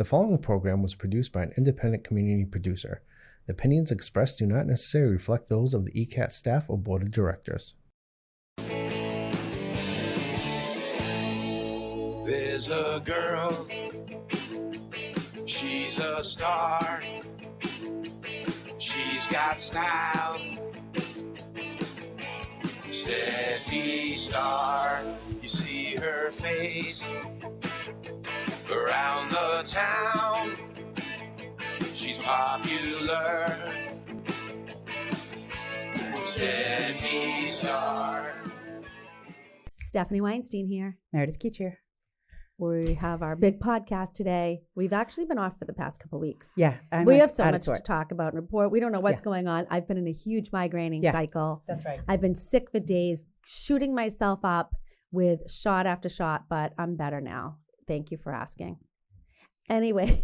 The following program was produced by an independent community producer. The opinions expressed do not necessarily reflect those of the ECAT staff or board of directors. There's a girl, she's a star, she's got style, Steffi Star, you see her face around the town, she's popular, Steffi Star. Stephanie Weinstein here. Meredith Keach here. We have our big podcast today. We've actually been off for the past couple of weeks. Yeah. We have so much to talk about and report. We don't know what's going on. I've been in a huge migraining cycle. That's right. I've been sick for days, shooting myself up with shot after shot, but I'm better now. Thank you for asking. Anyway.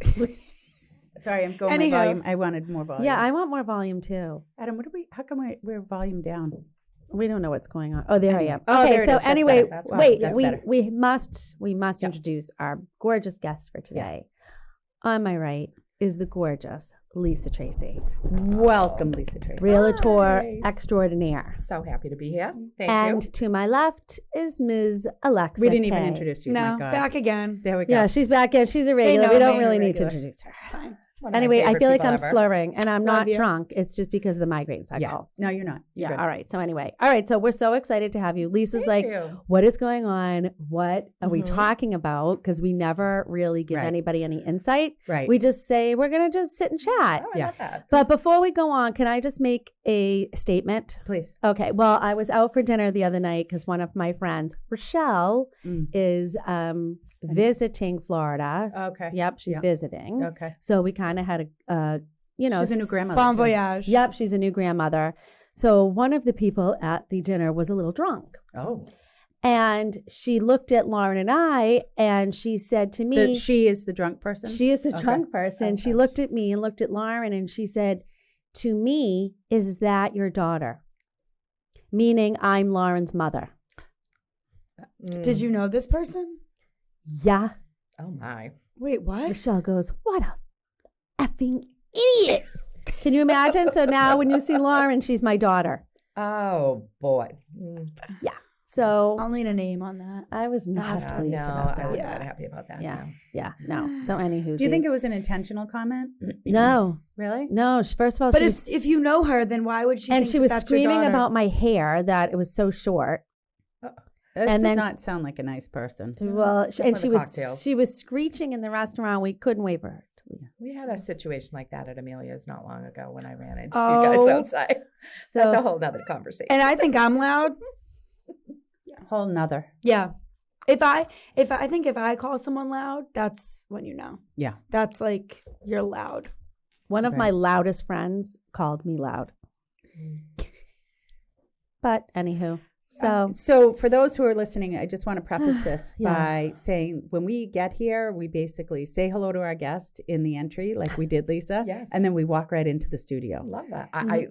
Sorry, I'm going my volume. I wanted more volume. Yeah, I want more volume too. Adam, how come we're volume down? We don't know what's going on. Oh, there I am. Oh, okay, so anyway, wait, better. we must introduce our gorgeous guest for today. Yes. On my right is the gorgeous Lisa Tracey. Welcome, Lisa Tracey. Realtor extraordinaire. So happy to be here. Thank And you. to my left is Ms. Alexa We didn't even Kay. introduce you. No, My God. back again. There we go. Yeah, she's back in. She's a regular. know We don't me, really a need to regular. introduce her. Fine. One of my Anyway, I favorite feel like people I'm ever. slurring and I'm not you. drunk. It's just because of the migraine cycle. Yeah. No, you're not. You're Yeah. good. All right. So anyway, so we're so excited to have you. Lisa's Thank like, you. what is going on? What are we Mhm. talking about? Because we never really give Right. anybody any insight. Right. We just say we're going to just sit and chat. Oh, I Yeah. love that. But before we go on, can I just make a statement? Please. Okay. Well, I was out for dinner the other night because one of my friends, Rochelle, is visiting Florida. Okay. Yep, she's Yeah. visiting. Okay. So we kind of had a, She's a new grandmother. Bon voyage. Yep, she's a new grandmother. So one of the people at the dinner was a little drunk. Oh. And she looked at Lauren and I and she said to me, She is the drunk person? she is the Okay. drunk person. Okay. She looked at me and looked at Lauren and she said, to me, is that your daughter? Meaning I'm Lauren's mother. Did you know this person? Yeah. Oh my. Wait, what? Michelle goes, what a effing idiot. Can you imagine? So now when you see Lauren, she's my daughter. Oh boy. So I'll need a name on that. I was not No, pleased about I that. was Yeah. not happy about that. Yeah. no. Yeah, no. So anywho. Do you think it was an intentional comment? No. Really? No, first of all, But she if was, if you know her, then why would she? and think she was that's your screaming daughter? about my hair, that it was so short. This And does then- not sound like a nice person. Well, Except for the cocktails. she was screeching in the restaurant. We couldn't wait for her to leave. We had a situation like that at Amelia's not long ago when I ran into Oh. you guys outside. So That's a whole nother conversation. And I think I'm loud. Whole nother. Yeah. If I think if I call someone loud, that's when you know. Yeah. That's like you're loud. one of my Right. loudest friends called me loud. But anywho, so So for those who are listening, I just want to preface this Yeah. by saying when we get here, we basically say hello to our guest in the entry, like we did, Lisa. Yes. And then we walk right into the studio. I love that.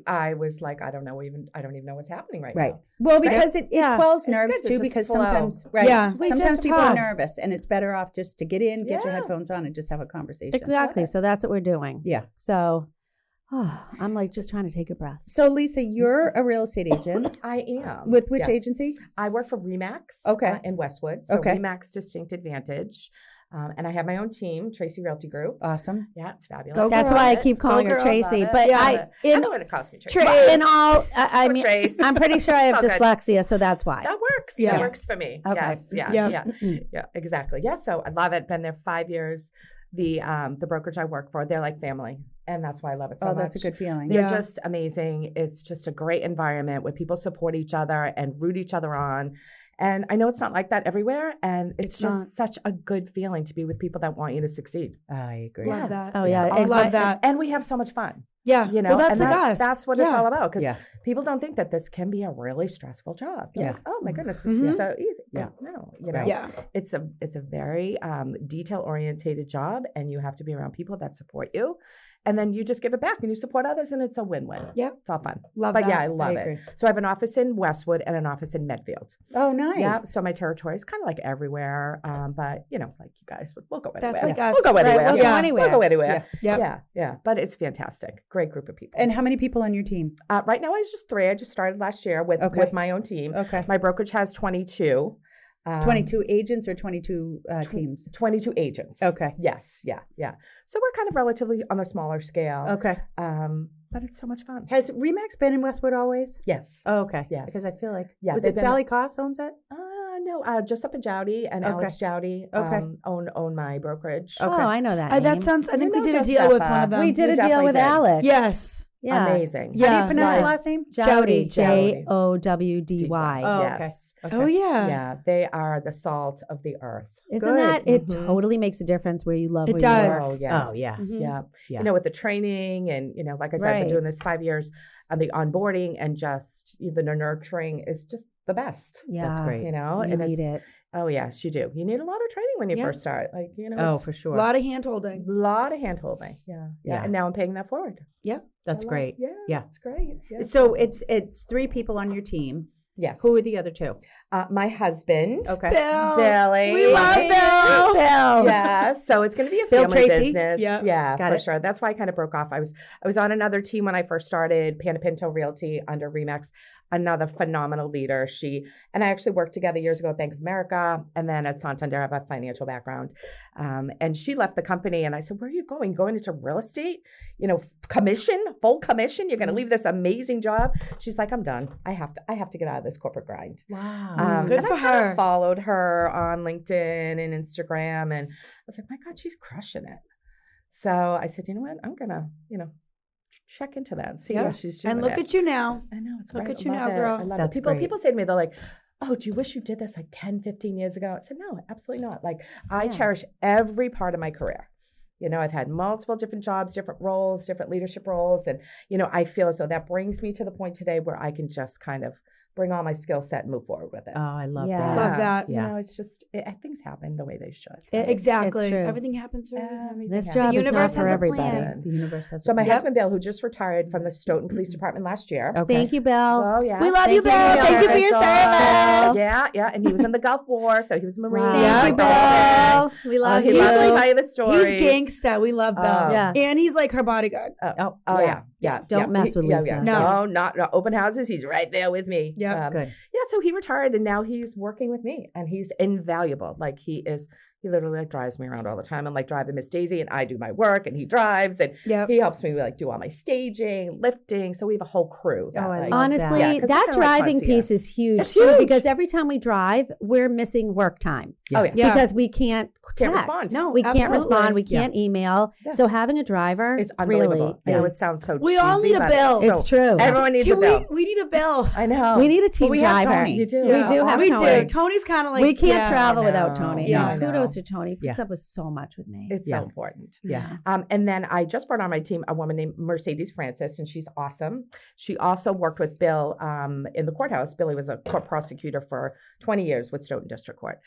I was like, I don't even know what's happening right Right. now. Well, It's because it Yeah. quells It's nerves good to too, just because flow. sometimes, Yeah. We sometimes just people talk. are nervous and it's better off just to get in, get your Yeah. headphones on and just have a conversation. exactly. it. So that's what we're doing. Yeah. So I'm like just trying to take a breath. So Lisa, you're a real estate agent. I am. With which Yes. agency? I work for Remax Okay. in Westwood. So Okay. Remax Distinct Advantage. And I have my own team, Tracey Realty Group. Awesome. Yeah, it's fabulous. Go That's girl. why I Love keep it. calling Go her girl, Tracy. love it. But Yeah, I I know what it calls me, Tracy. in all I Or mean Trace. I'm pretty sure I have It's all good. dyslexia, so that's why. That works. Yeah. That works for me. Okay. Yes. Yeah. Yep. Yeah. Exactly. Yeah. So I love it. Been there 5 years. The brokerage I work for, they're like family, and that's why I love it so Oh, much. that's a good feeling. They're Yeah. just amazing. It's just a great environment where people support each other and root each other on. And I know it's not like that everywhere, and it's just not. such a good feeling to be with people that want you to succeed. I agree. Love Yeah. that. Oh, yeah. It's It's love awesome. that. And we have so much fun. Yeah. You know, well, that's and like us. that's what it's all about. Because Yeah. people don't think that this can be a really stressful job. They're Yeah. like, oh my goodness, this Mhm. is so easy. Yeah. No, you know, Right. Yeah. it's a very detail orientated job, and you have to be around people that support you, and then you just give it back and you support others, and it's a win-win. Yep. It's all fun. Love But that. yeah, I love agree. it. So I have an office in Westwood and an office in Medfield. Oh, nice. Yeah. So my territory is kind of like everywhere, but you know, like you guys, we'll go anywhere. That's like us. We'll go Right, anywhere. we'll go Yeah. anywhere. We'll go anywhere. Yep. Yeah. But it's fantastic. Great group of people. And how many people on your team? Right now, it's just 3. I just started last year with my own team. Okay. My brokerage has 22. 22 agents or 22 teams? 22 agents. Okay. Yes. Yeah. So we're kind of relatively on a smaller scale. Okay. But it's so much fun. Has Remax been in Westwood always? Yes. Oh, okay. Yes. Because I feel like, Yeah, was they've it been- Sally Koss owns it? No, just up in Jowdy, and Okay. Alex Jowdy Okay. own my brokerage. Oh, I know that. That name. sounds. I think You we know did a deal with Josepha. one of them. we did You a deal definitely with did. Alex. Yes. Yeah. Amazing. Yeah. How do you pronounce Right. the last name? Jowdy. Jowdy. Jowdy. Oh, okay. Yes. Okay. Oh yeah. Yeah, they are the salt of the earth. Isn't Good. that it? Mhm. Totally makes a difference where you love. It where does. You work. Oh, yes. Oh, yeah. Mhm. Yeah. Yeah. You know, with the training and, you know, like I said, I've been Right. doing this 5 years, and the onboarding and just the nurturing is just the best. Yeah, That's great. You know, You and need it's, it. oh yes, you do. You need a lot of training when you Yeah. first start. Like, you know, Oh, it's for A sure. lot of hand holding. a lot of hand holding. Yeah. Yeah. And now I'm paying that forward. That's I love- great. Yeah. Yeah. It's great. Yeah. So it's 3 people on your team. yes. Who are the other 2? my husband? Okay. Bill. Billy. We love Bill. Yeah, so it's going to be a Bill family Tracey? business. Yeah. Yeah, Got for it. sure. That's why I kind of broke off. I was on another team when I first started, Panapinto Realty under Remax, another phenomenal leader. And I actually worked together years ago at Bank of America, and then at Santander. I have a financial background. And she left the company, and I said, "Where are you going? Going into real estate? You know, full commission? You're going to leave this amazing job?" She's like, "I'm done. I have to get out of this corporate grind." Wow. Good and for I kind of her. followed her on LinkedIn and Instagram, and I was like, my God, she's crushing it. So I said, you know what? I'm gonna, check into that and see Yeah. how she's doing. And look it. at you now. I know it's look great. at you I love now, it. girl. I love That's it. People great. say to me, they're like, "Oh, do you wish you did this like 10, 15 years ago?" I said, "No, absolutely not. Like I Yeah. cherish every part of my career." You know, I've had multiple different jobs, different roles, different leadership roles. And, I feel as though that brings me to the point today where I can just kind of bring all my skill set and move forward with it. Oh, I love Yeah. that. Love that. Yeah. It's just, things happen the way they should. Exactly. true. Everything happens for a reason. Everything This happens. job The is not universe for has a everybody. plan. The universe has So my Yep. husband, Bill, who just retired from the Stoughton Police Department last year. Okay. Thank you, Bill. Oh, yeah. We love Thank you, you Bill. for your Thank you for your service. Yeah. And he was in the Gulf War, so he was a Marine. Wow. Thank you, Yeah. Bill. We love He you. loves to He's tell you the stories. He's gangsta. We love Bill. Oh. Yeah. And he's like her bodyguard. Oh, Yeah. yeah. Don't mess with Lisa. No. not open houses. He's right there with me. Yep. Good. Yeah, so he retired and now he's working with me and he's invaluable. Like he literally like drives me around all the time. I'm like driving Miss Daisy and I do my work and he drives and Yep. he helps me like do all my staging, lifting. So we have a whole crew. Oh, I like, love Honestly, Yeah, 'cause we're that kinda like driving concierge. piece is huge It's too, huge. because every time we drive, we're missing work time Oh, yeah. Yeah. because we can't Can't text. respond. No, We can't absolutely. respond. We Yeah. can't email. Yeah. So having a driver It's really unbelievable. I know it is. sounds so We all cheesy, need a but bill. so- It's true. Everyone needs a Can bill. we need a bill. I know. We need a team we have driver. Tony. You do. We do have We Tony. do. Tony's kind of like We can't yeah. travel I without know. Tony. Yeah, Yeah, I know. kudos to Tony. He puts Yeah. up with so much with me. It's Yeah. so important. Yeah. And then I just brought on my team a woman named Mercedes Francis, and she's awesome. She also worked with Bill in the courthouse. Billy was a court prosecutor for 20 years with Stoughton District Court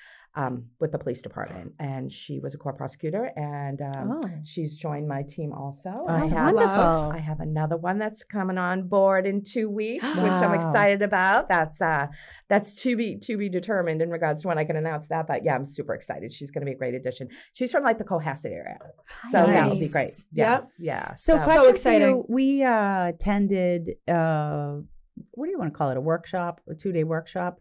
with the police department. And she was a court prosecutor, and Oh. she's joined my team also. Awesome. Wonderful. I have another one that's coming on board in 2 weeks, which I'm Wow. excited about. That's to be determined in regards to when I can announce that. But yeah, I'm super excited. She's going to be a great addition. She's from like the Cohasset area, so that would be Nice. great. Yep. Yes, yeah. So, So question exciting. for you. We attended, what do you want to call it? A workshop, a 2-day workshop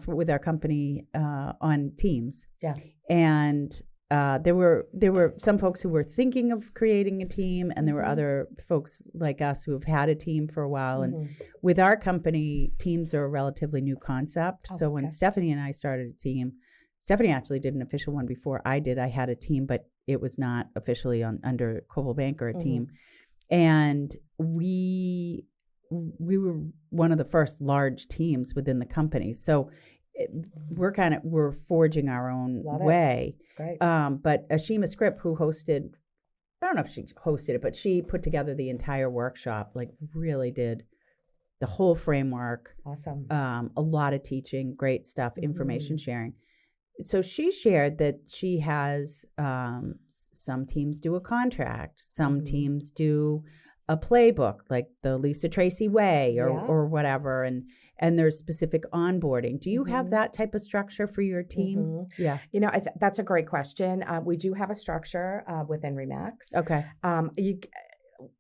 with our company on Teams. Yeah. And there were some folks who were thinking of creating a team, and there were other folks like us who have had a team for a while. And Mhm. with our company, teams are a relatively new concept. Oh, So when okay. Stephanie and I started a team, Stephanie actually did an official one before I did. I had a team, but it was not officially under Coldwell Banker, a team. And we were one of the first large teams within the company. So we're forging our own Love it. way. It's great. But Ashima Script, who hosted I don't know if she hosted it, but she put together the entire workshop, like really did the whole framework. Awesome. A lot of teaching, great stuff, information sharing. So she shared that she has some teams do a contract, some teams do a playbook, like the Lisa Tracey way or whatever, and there's specific onboarding. Do you have that type of structure for your team? Yeah. You know, that's a great question. We do have a structure within RE/MAX. Okay.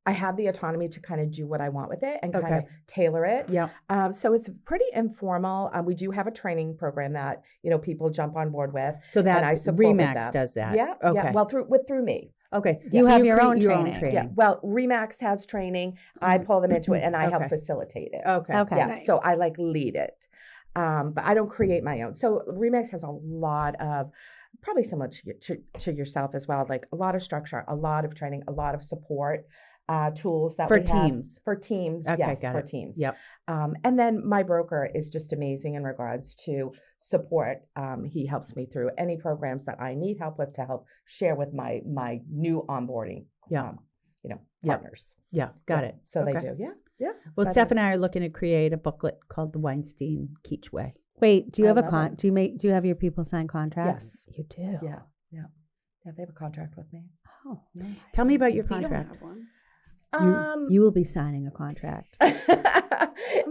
I have the autonomy to kind of do what I want with it and kind of tailor it. Yeah. So it's pretty informal. We do have a training program that, you know, people jump on board with. So and I that's support with RE/MAX them. does that. Yeah. Okay. Yeah. Well, through me. Okay. You So have your create own training. Yeah. Well, RE/MAX has training. I pull them into it and I help Okay. facilitate it. Okay. Okay. Yeah. Nice. So I like lead it. But I don't create my own. So RE/MAX has a lot of, probably similar to yourself as well, like a lot of structure, a lot of training, a lot of support. Tools that For we have teams. for teams, Okay, yes, got for it. teams. Yep. And then my broker is just amazing in regards to support. He helps me through any programs that I need help with to help share with my new onboarding, Yeah. partners. Yeah. Got it. So they Okay. do, yeah. Well, But, Steph and I are looking to create a booklet called the Weinstein Keach Way. Wait, do you I have a love it. do you have your people sign contracts? Yes. You do. yeah, they have a contract with me. Oh, nice. Tell me about your You don't contract. have one. You will be signing a contract.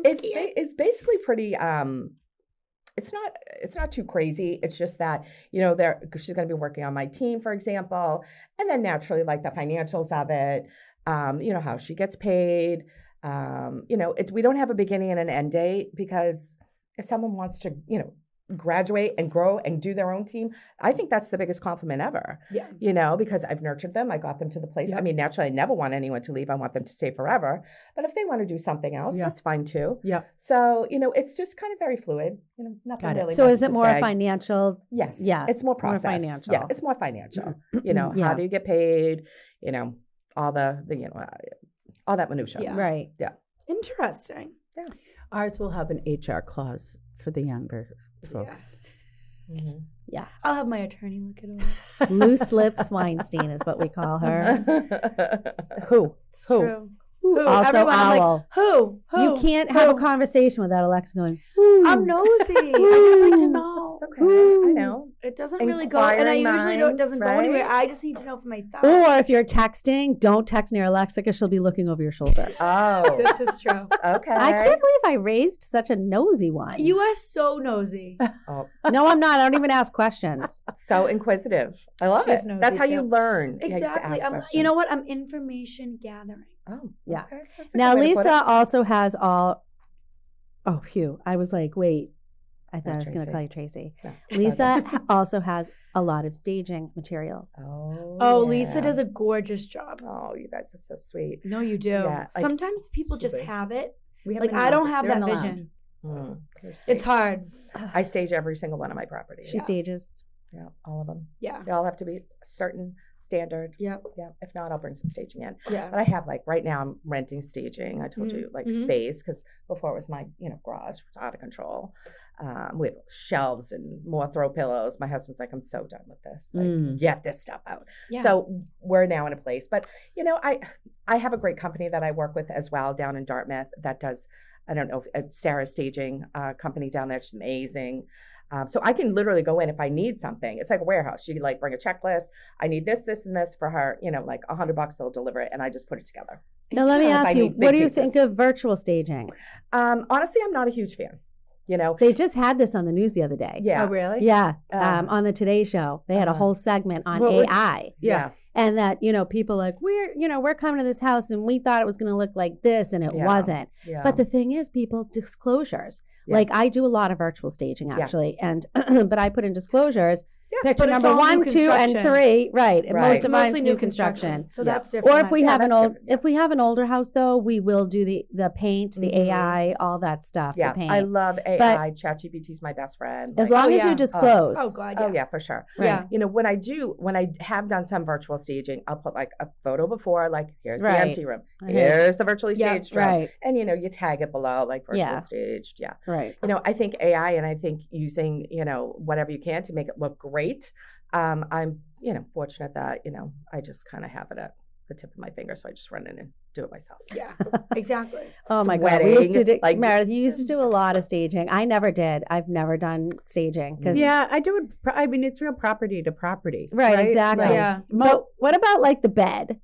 It's basically pretty it's not too crazy. It's just that, you know, she's going to be working on my team, for example, and then naturally like the financials of it, you know, how she gets paid. You know, we don't have a beginning and an end date because if someone wants to, you know, graduate and grow and do their own team, I think that's the biggest compliment ever. Yeah. You know, because I've nurtured them, I got them to the place. I mean, naturally, I never want anyone to leave. I want them to stay forever. But if they want to do something else, that's fine too. Yeah. So, you know, it's just kind of very fluid. You know, nothing Got it. really. So much is it to more say. financial? Yes. Yeah, It's more it's more process. financial. Yeah, it's more financial. You know, Yeah. how do you get paid? You know, all the you know, all that minutia. Yeah. Right. Interesting. Ours will have an HR clause for the younger folks. Mhm. Yeah. I'll have my attorney look it over. Loose lips Weinstein is what we call her. Who? It's Who? true. Who? Also Everyone, I'm like, owl. who? You can't have a Who? conversation without Alexa going, I'm nosy. I just like to know. It's okay. I know. It doesn't really go, and I Inquiring usually minds, doesn't go right? anywhere. I just need to know for myself. or if you're texting, don't text near Alexa because she'll be looking over your shoulder. Oh. This is true. Okay. I can't believe I raised such a nosy one. You are so nosy. Oh, No, I'm not. I don't even ask questions. so inquisitive. I love She's it. nosy That's how too. you learn. You have to Exactly. ask You know what? questions. I'm information gathering. Oh, Yeah. okay. That's a Now, good way to put Lisa it. also has all. Oh, phew. I was like, wait. I thought Not I was going to Tracey. call you Tracy. No. Lisa also has a lot of staging materials. Oh, yeah. Lisa does a gorgeous job. Oh, you guys are so sweet. No, you do. Yeah, like- Sometimes people just Absolutely. have it. We have Like, them in I the don't office. have They're in that the lounge. vision. It's It's hard. I stage every single one of my properties. She stages. Yeah, all of them. Yeah. They all have to be certain standard. Yep. Yeah. If not, I'll bring some staging in. Yeah. But I have like right now I'm renting staging. I told you like Mhm. space because before it was my garage was out of control. We have shelves and more throw pillows. My husband's like, I'm so done with this. Like, Mm. get this stuff out. Yeah. So we're now in a place. But I have a great company that I work with as well down in Dartmouth that does. I don't know if Sarah's staging company down there. She's amazing. So I can literally go in if I need something. It's like a warehouse. You like bring a checklist. I need this, this, and this for her. Like $100, they'll deliver it, and I just put it together. Now, let me Because I ask you, need what big do you pieces. think of virtual staging? Honestly, I'm not a huge fan. They just had this on the news the other day. Yeah. Oh, really? Yeah. Um, On the Today Show, they had a uh-huh. whole segment on What would- AI. Yeah. And that, people like, we're coming to this house and we thought it was going to look like this and it Yeah. wasn't. Yeah. But the thing is, people, disclosures. Yeah. Like I do a lot of virtual staging Yeah. actually. And, but I put in disclosures, picture but it's number all 1, new 2, and construction. 3. Right. And Right. most It's of mine's Mostly new construction. So Yeah. that's different. Or if we Yeah, have an that's old, different, yeah. if we have an older house though, we will do the paint, the Mhm. AI, all that stuff. Yeah. the paint. I love AI. ChatGPT is my best friend. as Like, long Oh, as yeah. you disclose. Oh, God. oh yeah, for sure. Yeah. When I have done some virtual staging, I'll put like a photo before, like here's the Right. empty room, Here's- here's the virtually Yeah, staged room, Right. and you tag it below like virtual Yeah. staged. Yeah. Right. I think AI and I think using, whatever you can to make it look great. I'm fortunate that, I just kind of have it at the tip of my finger. So I just run in and do it myself. Yeah, exactly. Oh my God. We used to do, Sweating, Meredith, you used to do a lot of staging. I never did. I've never done staging. Yeah, I do it. I mean, it's real property to property. Right, exactly. Like, Yeah. But what about like the bed?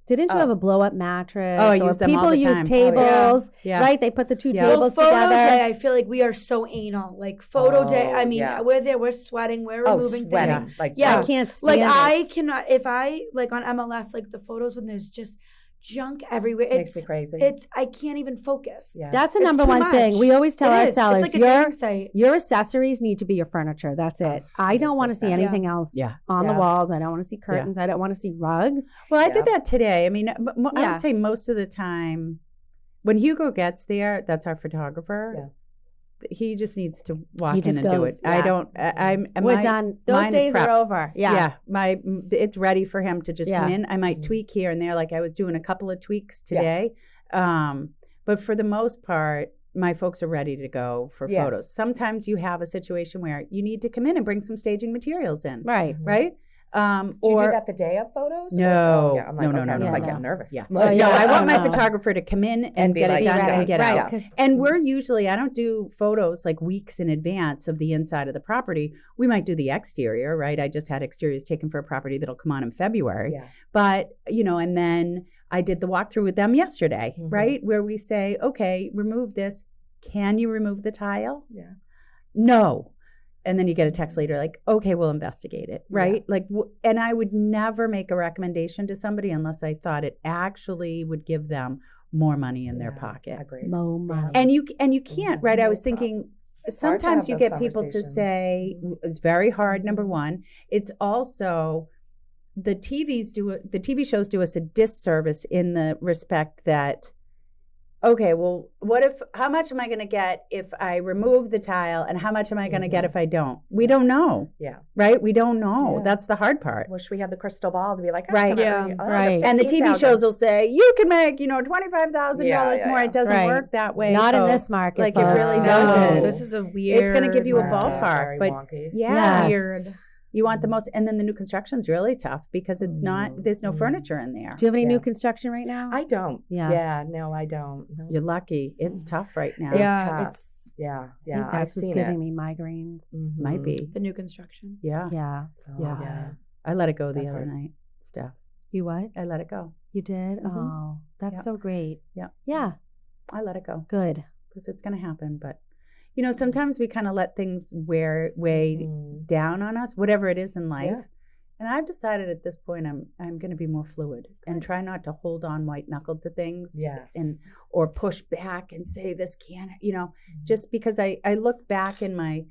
Didn't you have a blow up mattress? Oh, I or use them people all the use time. tables, Yeah. right? They put the two Well, tables photo together. day, I feel like we are so anal. Like photo day, I mean, yeah. we're there, we're sweating, we're removing sweating. things. Like, Yeah. I can't stand Like it. I cannot, if I like on MLS, like the photos when there's just junk everywhere. makes me crazy. I can't even focus. Yeah. That's the It's number too one thing. much. We always tell It our is. sellers, It's like a dating site. your accessories need to be your furniture. That's it. I don't want to see 100%. anything else Yeah. on the Yeah. walls. I don't want to see curtains. I don't want to see rugs. Well, I Yeah. did that today. I mean, I Yeah. would say most of the time when Hugo gets there, that's our photographer. Yeah. He just needs to walk He in just and do goes, it. I yeah. don't. I'm. We're my- done. Those mine is days are prepped. over. Yeah. It's ready for him to just come Yeah. in. I might Mhm. tweak here and there, like I was doing a couple of tweaks today. But for the most part, my folks are ready to go for Yeah. photos. Sometimes you have a situation where you need to come in and bring some staging materials in, Right. right? Do you do that the day of photos? No. Yeah. I'm like, No, okay, no, I'm just no, like no. getting nervous. Yeah. Well, No, I want my no. photographer to come in and be get like, it done done. and get Right. out. 'Cause- And we're usually, I don't do photos like weeks in advance of the inside of the property. We might do the exterior, right? I just had exteriors taken for a property that'll come on in February. Yeah. But, and then I did the walkthrough with them yesterday, Mhm. right? Where we say, okay, remove this. Can you remove the tile? Yeah. No. And then you get a text later like, okay, we'll investigate it, right? Yeah. Like, and I would never make a recommendation to somebody unless I thought it actually would give them more money in their Yeah, pocket. Agreed. Mo money. And you can't, right? I No was thinking It's hard to sometimes have you those get people to conversations. say it's very hard, number Mhm. one. It's also the TV shows do us a disservice in the respect that, okay, well, how much am I going to get if I remove the tile and how much am I going to get if I don't? We don't know, Yeah. right? We don't know. Yeah. That's the hard part. Wish we had the crystal ball to be like, Right. Right. And the TV shows will say, you can make, $25,000 Yeah, more. yeah. It doesn't Right. work that way. Not in this folks. market, Like, folks. it really No. doesn't. This is a weird. It's going to give you a market. ballpark, Very but wonky. Yes. Weird. you want the most, and then the new construction's really tough because it's not, there's no furniture in there. Do you have any Yeah. new construction right now? I don't. Yeah. Yeah. No, I don't. No. You're lucky. It's tough right now. Yeah, tough. it's Yeah. I Yeah. think I've that's what's seen giving it. me migraines. Might Mhm. be. the new construction. Yeah. Yeah. So, Yeah. yeah. I let it go the That's other hard. night, Steph. You what? I let it go. You did? Mhm. Oh, that's Yeah. so great. Yeah. Yeah. I let it go Good. because it's going to happen. But, sometimes we kind of let things weigh Mhm. down on us, whatever it is in life. Yeah. And I've decided at this point I'm going to be more fluid and try not to hold on white knuckled to things. Yes. Or push back and say this can't, just because I look back in my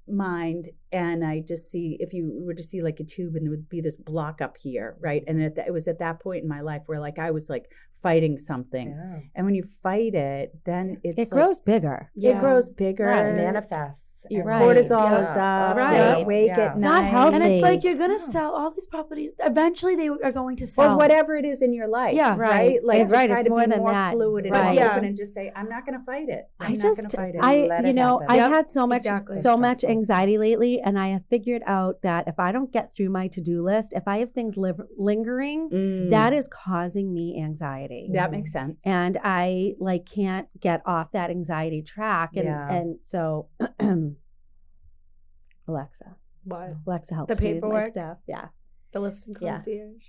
mind and I just see, if you were to see like a tube and there would be this block up here, right? And it was at that point in my life where like I was like fighting something. Yeah. And when you fight it, then It like, grows bigger. it grows bigger. Right. Manifests. Your Right. cortisol Yeah. is up. Right. You're awake Yeah. at It's not night. healthy. And it's like you're No. gonna sell all these properties. Eventually, they are going to sell. Or whatever it is in your life. Yeah. Right. Like Right, to try it's to more be than more that. fluid and Right. Yeah. open and just say, I'm not going to fight it. I'm not going to fight it. Let it happen. I've Yep. had so much Exactly. so much Stressful. anxiety lately, and I have figured out that if I don't get through my to-do list, if I have things lingering, that is causing me anxiety. that makes sense. And I can't get off that anxiety track. And Yeah. and so Alexa helps The me with my paperwork? stuff. Yeah. the listing Yeah. concierge.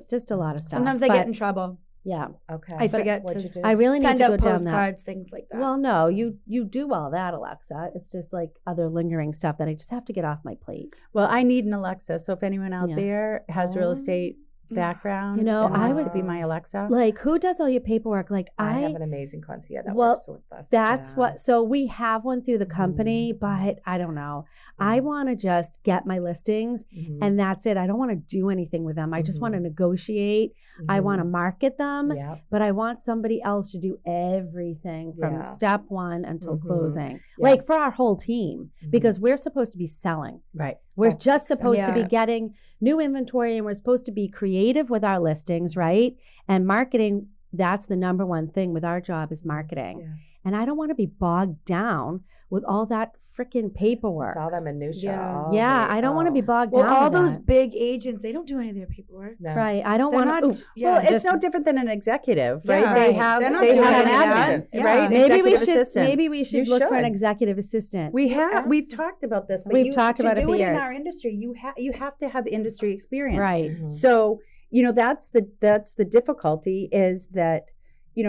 Just a lot of stuff. Sometimes I But, get in trouble. yeah. Okay. I forget What'd to you do? I really need send to go out down that. postcards, things like that. Well, no, you do all that, Alexa. It's just like other lingering stuff that I just have to get off my plate. Well, I need an Alexa. So if anyone out Yeah. there has real estate background, You know, and I wants was- to be my Alexa. Like, who does all your paperwork? Like, I have an amazing concierge that Well, works with us. That's Yeah. what. So we have one through the company, but I don't know. I want to just get my listings, Mhm. and that's it. I don't want to do anything with them. I just want to negotiate. I want to market them, Yeah. but I want somebody else to do everything from Yeah. step one until Mhm. closing, Yeah. like for our whole team, because we're supposed to be selling. Right. We're That's just supposed to be Yeah. getting new inventory, and we're supposed to be creative with our listings, right? And marketing that's the number one thing with our job is marketing. Yes. And I don't want to be bogged down with all that freaking paperwork. It's all that minutia. Yeah. all Yeah, the- I don't want to be bogged Well, down all with those that. big agents, they don't do any of their paperwork. No. Right. I don't They're want not. to. Yeah, well, it's just- no different than an executive, Yeah, right? They right. have They're not they doing have an any of that. admin, Yeah. right? Maybe we Executive should. assistant. Maybe we should You look for an should. executive assistant. We have Yes. we've talked about this. But We've talked about it to for do it in years. our industry. You have to have industry experience, Right. Mhm. So that's the difficulty is that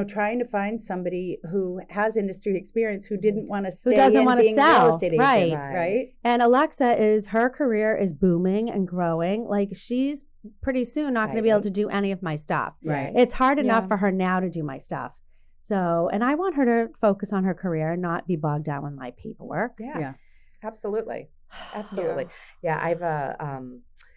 trying to find somebody who has industry experience who didn't want to stay doesn't in wanna being a sell. real estate agent, Right. right? And Alexa her career is booming and growing. Like she's pretty soon not going to be able to do any of my stuff. Right. It's hard enough Yeah. for her now to do my stuff. So, and I want her to focus on her career and not be bogged down with my paperwork. Yeah. Absolutely. Absolutely. Yeah. I've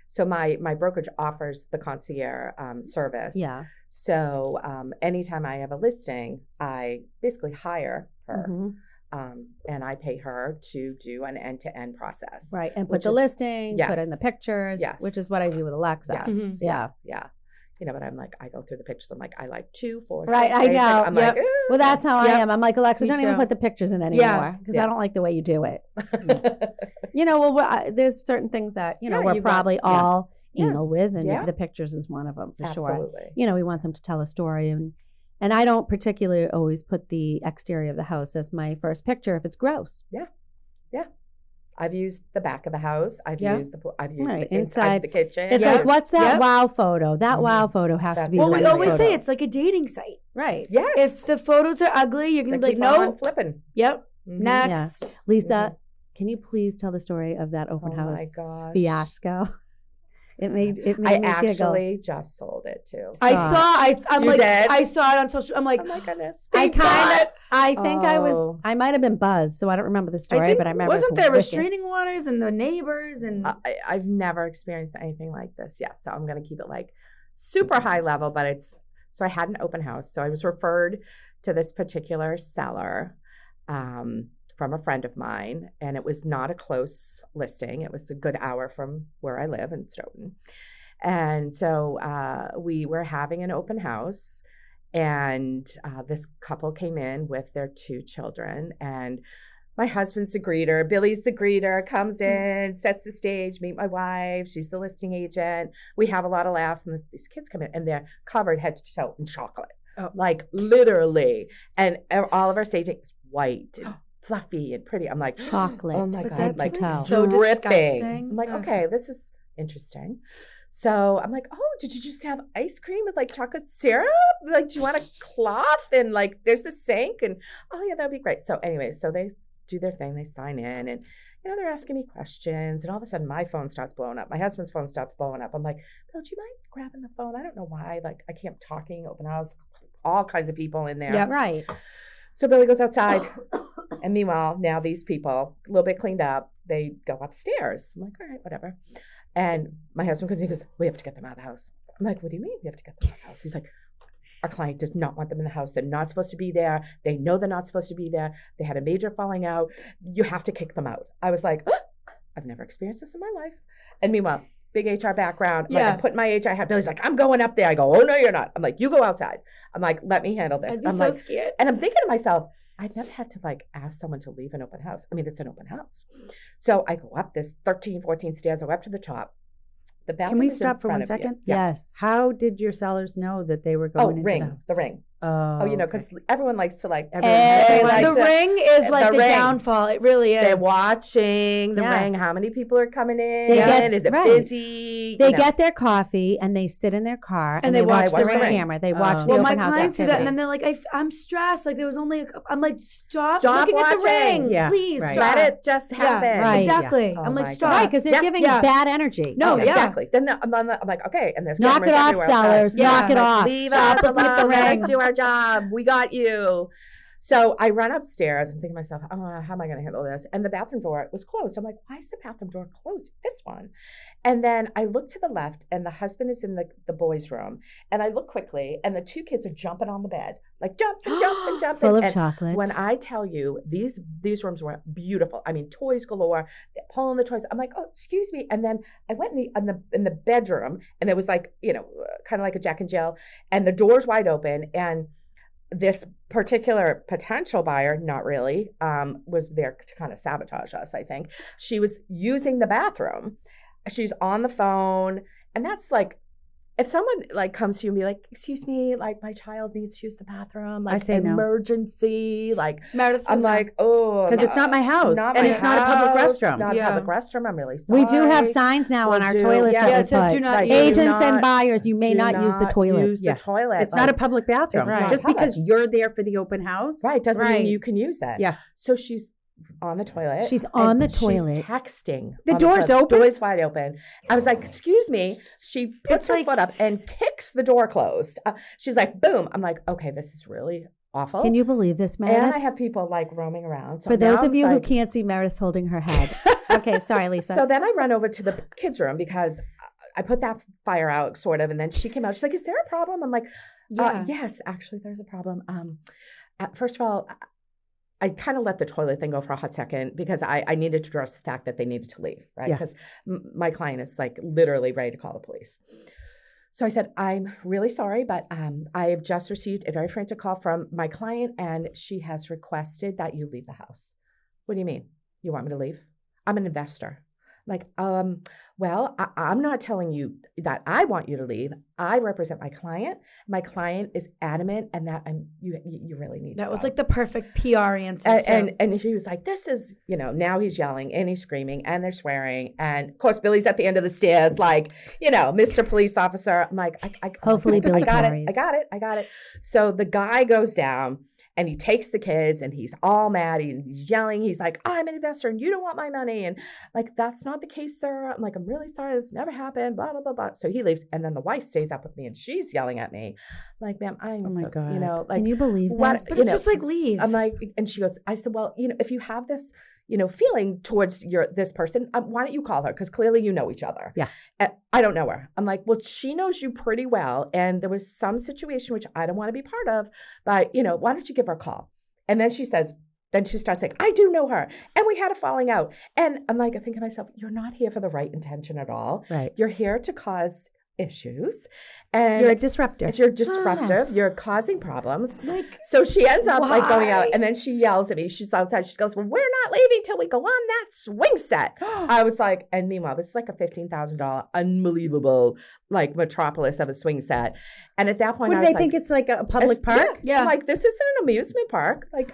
so my brokerage offers the concierge service. Yeah. So anytime I have a listing, I basically hire her. Mhm. And I pay her to do an end-to-end process. Right. And put Which the is- listing, put in the yes. pictures, Yes. which is what I do with Alexa. Yes. Mhm. Yeah. Yeah. But I'm like, I go through the pictures. I'm like, I like 2, 4, 6, Right, I 8. know. I'm like, Yep. Well, that's how I Yep. am. I'm like, Alexa, Me don't even too. put the pictures in Yeah. anymore because Yeah. I don't like the way you do it. yeah. There's certain things that, Yeah, we're you got- probably yeah. all Yeah. anal with, and Yeah. the pictures is one of them for sure. Absolutely. We want them to tell a story, and I don't particularly always put the exterior of the house as my first picture if it's gross. I've used the back of the house. I've Yeah. used I've used Right, the inside inside. of the kitchen. It's Yeah. like, what's that Yep. wow photo? That Mhm. wow photo has to That's be. Well, the we right always photo. say it's like a dating site. right. Yes. If the photos are ugly, you're gonna They be like, keep on no. flipping. Yep. Mhm. Next. Lisa, can you please tell the story of that open Oh house my gosh. fiasco? It made I me giggle. actually just sold it too. I Stop. saw. I'm You like, did? I saw it on social. I'm like, Oh my goodness. I thank kind God. of, I think Oh. I might have been buzzed, so I don't remember the story, but I remember wasn't it's there wicked. restraining orders and the neighbors and I've never experienced anything like this. Yeah, so I'm going to keep it like super high level, but so I had an open house. So I was referred to this particular seller from a friend of mine, and it was not a close listing. It was a good hour from where I live in Stoughton. And so we were having an open house, and this couple came in with their 2 children, and my husband's the greeter. Billy's the greeter, comes in, sets the stage, meet my wife. She's the listing agent. We have a lot of laughs, and these kids come in, and they're covered head to toe in chocolate. Oh. Like literally. And all of our staging is white and fluffy and pretty. I'm like, Chocolate. oh my But God, that's like so so dripping. disgusting. I'm like, Ugh. okay, this is interesting. So I'm like, oh, did you just have ice cream with like chocolate syrup? Like, do you want a cloth? And like, there's the sink. And oh yeah, that'd be great. So anyway, so they do their thing. They sign in, and they're asking me questions. And all of a sudden, my phone starts blowing up. My husband's phone stops blowing up. I'm like, Bill, do you mind grabbing the phone? I don't know why. Like, I can't talking, open house, all kinds of people in there. Yeah, right. So Billy goes outside, and meanwhile, now these people, a little bit cleaned up, they go upstairs. I'm like, all right, whatever. And my husband comes in, he goes, we have to get them out of the house. I'm like, what do you mean we have to get them out of the house? He's like, our client does not want them in the house. They're not supposed to be there. They know they're not supposed to be there. They had a major falling out. You have to kick them out. I was like, I've never experienced this in my life. And meanwhile, big HR background. Yeah. Like, I put my HR hat. Billy's like, I'm going up there. I go, oh, no, you're not. I'm like, you go outside. I'm like, let me handle this. I'd be I'm so like, scared. and I'm thinking to myself, I've never had to like ask someone to leave an open house. I mean, it's an open house. So I go up this 13, 14 stairs. I go up to the top. The Can bathroom we is in stop for front 1 of you. second? Yeah. Yes. How did your sellers know that they were going into ring, the house? the ring. Oh, Oh, okay. because everyone likes to like, Everyone likes The to- ring is like the the ring. downfall. It really is. they're watching the Yeah. ring. How many people are coming in? They get- Is it right. busy? They You know. get their coffee and they sit in their car And they watch the the ring ring. camera. They Oh. watch the well, open my house clients do activity. that, and then they're like, I'm stressed. Like there was only. I'm like, stop Stop looking at the watching. ring, Yeah, please. right. Stop. Let it just happen. right. Exactly. Yeah. I'm Oh like, my stop. God. Right, because they're Yeah, giving yeah. bad energy. No, Oh, yeah. exactly. Then I'm like, okay, and there's Knock it cameras off, everywhere. sellers. Yeah. Knock it Like, off. leave Stop us looking at alone. the Let ring. us do our job. We got you. So I run upstairs. I'm thinking to myself, oh, how am I going to handle this? And the bathroom door was closed. I'm like, why is the bathroom door closed? This one. And then I look to the left, and the husband is in the boys' room. And I look quickly, and the two kids are jumping on the bed, like jump and jump and jump. Full of and chocolate. When I tell you, these rooms were beautiful. I mean, toys galore. They're pulling the toys. I'm like, oh, excuse me. And then I went in the bedroom, and it was like, kind of like a Jack and Jill, and the door's wide open, and this particular potential buyer, not really, was there to kind of sabotage us, I think. She was using the bathroom. She's on the phone. And that's like, if someone like comes to you and be like, excuse me, like my child needs to use the bathroom, like I say no. emergency, like Meredith says I'm no. like, oh, Because it's not my house, and it's not a public restroom. Not Yeah. a public restroom. I'm really sorry. We do have signs now on our toilets. Yeah, that it says do not Like, use. agents do and not- buyers, you may do not use the toilet. Use Yeah. the toilet. It's not a public bathroom. It's not Just public. because you're there for the open house. Right, doesn't Right. mean you can use that. Yeah. So she's on the toilet. She's and on the she's toilet. texting. The on door's toilet. open? Door's wide open. I was like, excuse me. She puts her foot up and kicks the door closed. She's like, boom. I'm like, okay, this is really awful. Can you believe this, And I Meredith? have people like roaming around. So For those now of it's you who like- can't see, Meredith's holding her head. Okay, sorry, Lisa. So then I run over to the kids' room because I put that fire out, sort of, and then she came out. She's like, "Is there a problem?" I'm like, Yeah. "Yes, actually, there's a problem." First of all, I kind of let the toilet thing go for a hot second because I needed to address the fact that they needed to leave, right? Yeah. Because my client is like literally ready to call the police. So I said, I'm really sorry, but I have just received a very frantic call from my client, and she has requested that you leave the house. What do you mean? You want me to leave? I'm an investor. Like, well, I'm not telling you that I want you to leave. I represent my client. My client is adamant, and that you really need to That was go. like the perfect PR answer. And she was like, this is, now he's yelling and he's screaming and they're swearing. And of course, Billy's at the end of the stairs, like, Mr. Police Officer. I'm like, Hopefully Billy I got carries. it. I got it. So the guy goes down and he takes the kids and he's all mad. He's yelling. He's like, I'm an investor and you don't want my money. And like, that's not the case, sir. I'm like, I'm really sorry. This never happened, blah, blah, blah, blah. So he leaves. And then the wife stays up with me and she's yelling at me. I'm like, ma'am, I'm Oh my God. like, Can you believe what, this? but it's just like leave. I'm like, and she goes, I said, well, if you have this, feeling towards this person, why don't you call her? Because clearly you know each other. Yeah. I don't know her. I'm like, well, she knows you pretty well. And there was some situation which I don't want to be part of, but, why don't you give her a call? And then she starts saying, I do know her. And we had a falling out. And I'm like, I think to myself, you're not here for the right intention at all. Right. You're here to cause issues. And You're a disruptor. you're disruptive. Yes. You're causing problems. Like, So she ends up like going out why? and then she yells at me. She's outside. She goes, well, we're not leaving till we go on that swing set. I was like, and meanwhile, this is like a $15,000 unbelievable like metropolis of a swing set. And at that point, Would I was they like, think it's like a public park? Yeah. I'm like, this isn't an amusement park. Like,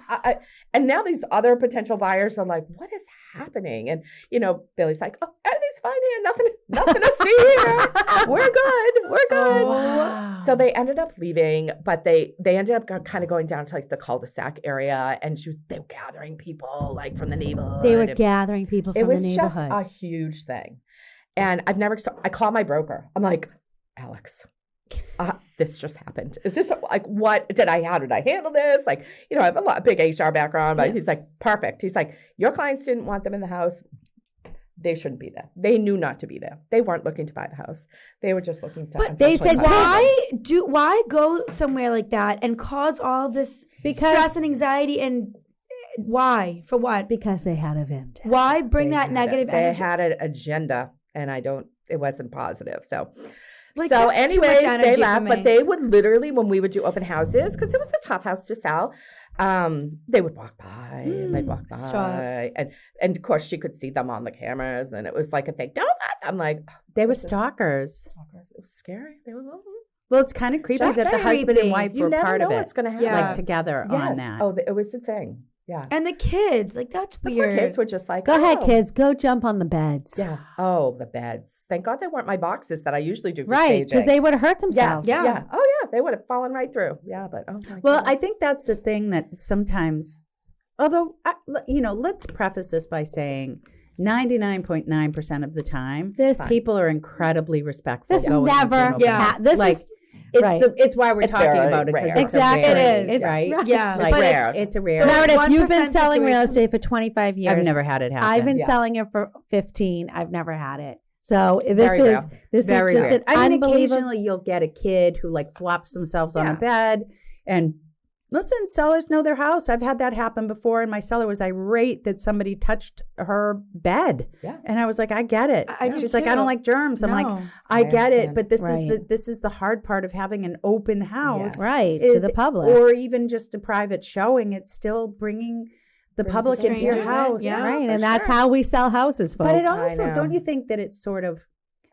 and now these other potential buyers are like, what is happening? And, Billy's like, oh, everything's fine here. Nothing to see here. We're good. wow. So they ended up leaving, but they ended up kind of going down to like the cul-de-sac area, and they were gathering people like from the neighborhood. They were and gathering people it from was the just neighborhood. a huge thing. And I call my broker. I'm like, Alex, this just happened. Is this like, how did I handle this? Like, I have a big HR background, but he's like, perfect. He's like, your clients didn't want them in the house. They shouldn't be there. They knew not to be there. They weren't looking to buy the house. They were just looking to. But they said, unfortunately buy why go somewhere like that and cause all this stress and anxiety and why? For what? Because they had a vent. Why bring They that had negative They energy? had an agenda, and it wasn't positive. So, Like, so that's too much anyways, they energy for left, me. but they would literally, when we would do open houses, because it was a tough house to sell, they would walk by and they'd walk by. Stop. And of course, she could see them on the cameras, and it was like a thing. Don't let them, like, They were this is- stalkers. It was scary. They were Well, it's kind of creepy Just that the very husband and creepy. wife You were never part know of it. what's going to happen. Yeah. Like together on that. Oh, it was the thing. Yeah. And the kids, like that's The poor weird. kids were just like, Go ahead, oh. kids. Go jump on the beds. Yeah. Oh, the beds. Thank God they weren't my boxes that I usually do for Right, because staging. they would have hurt Yes. themselves. Yeah. Oh, yeah. They would have fallen right through. Yeah. But, oh, my Well, goodness. I think that's the thing that sometimes, although, let's preface this by saying 99.9% of the time, This people are incredibly respectful. this going into an never open Yeah. house. this like, is It's why we're It's talking very about it, because rare. it's Exactly. a rarity, It is. right? Right. Yeah, Like, but rare. It's a rare. Meredith, you've been 1% selling real situations. estate for 25 years. I've never had it happen. I've been Yeah. selling it for 15. I've never had it. So Very this rare. is Very just rare. an I mean, unbelievable. occasionally you'll get a kid who like flops themselves on Yeah. a bed, and listen, sellers know their house. I've had that happen before, and my seller was irate that somebody touched her bed. Yeah. And I was like, I get it. I do She's like, I too. don't like germs. I'm like, No. I get it, understand. but Right. this is the hard part of having an open house, Right, to is- the public. or even just a private showing. It's still bringing the Brings public into your strangers in, house. yeah. right, for and that's sure. how we sell houses, folks. But it I also, know. don't you think that it sort of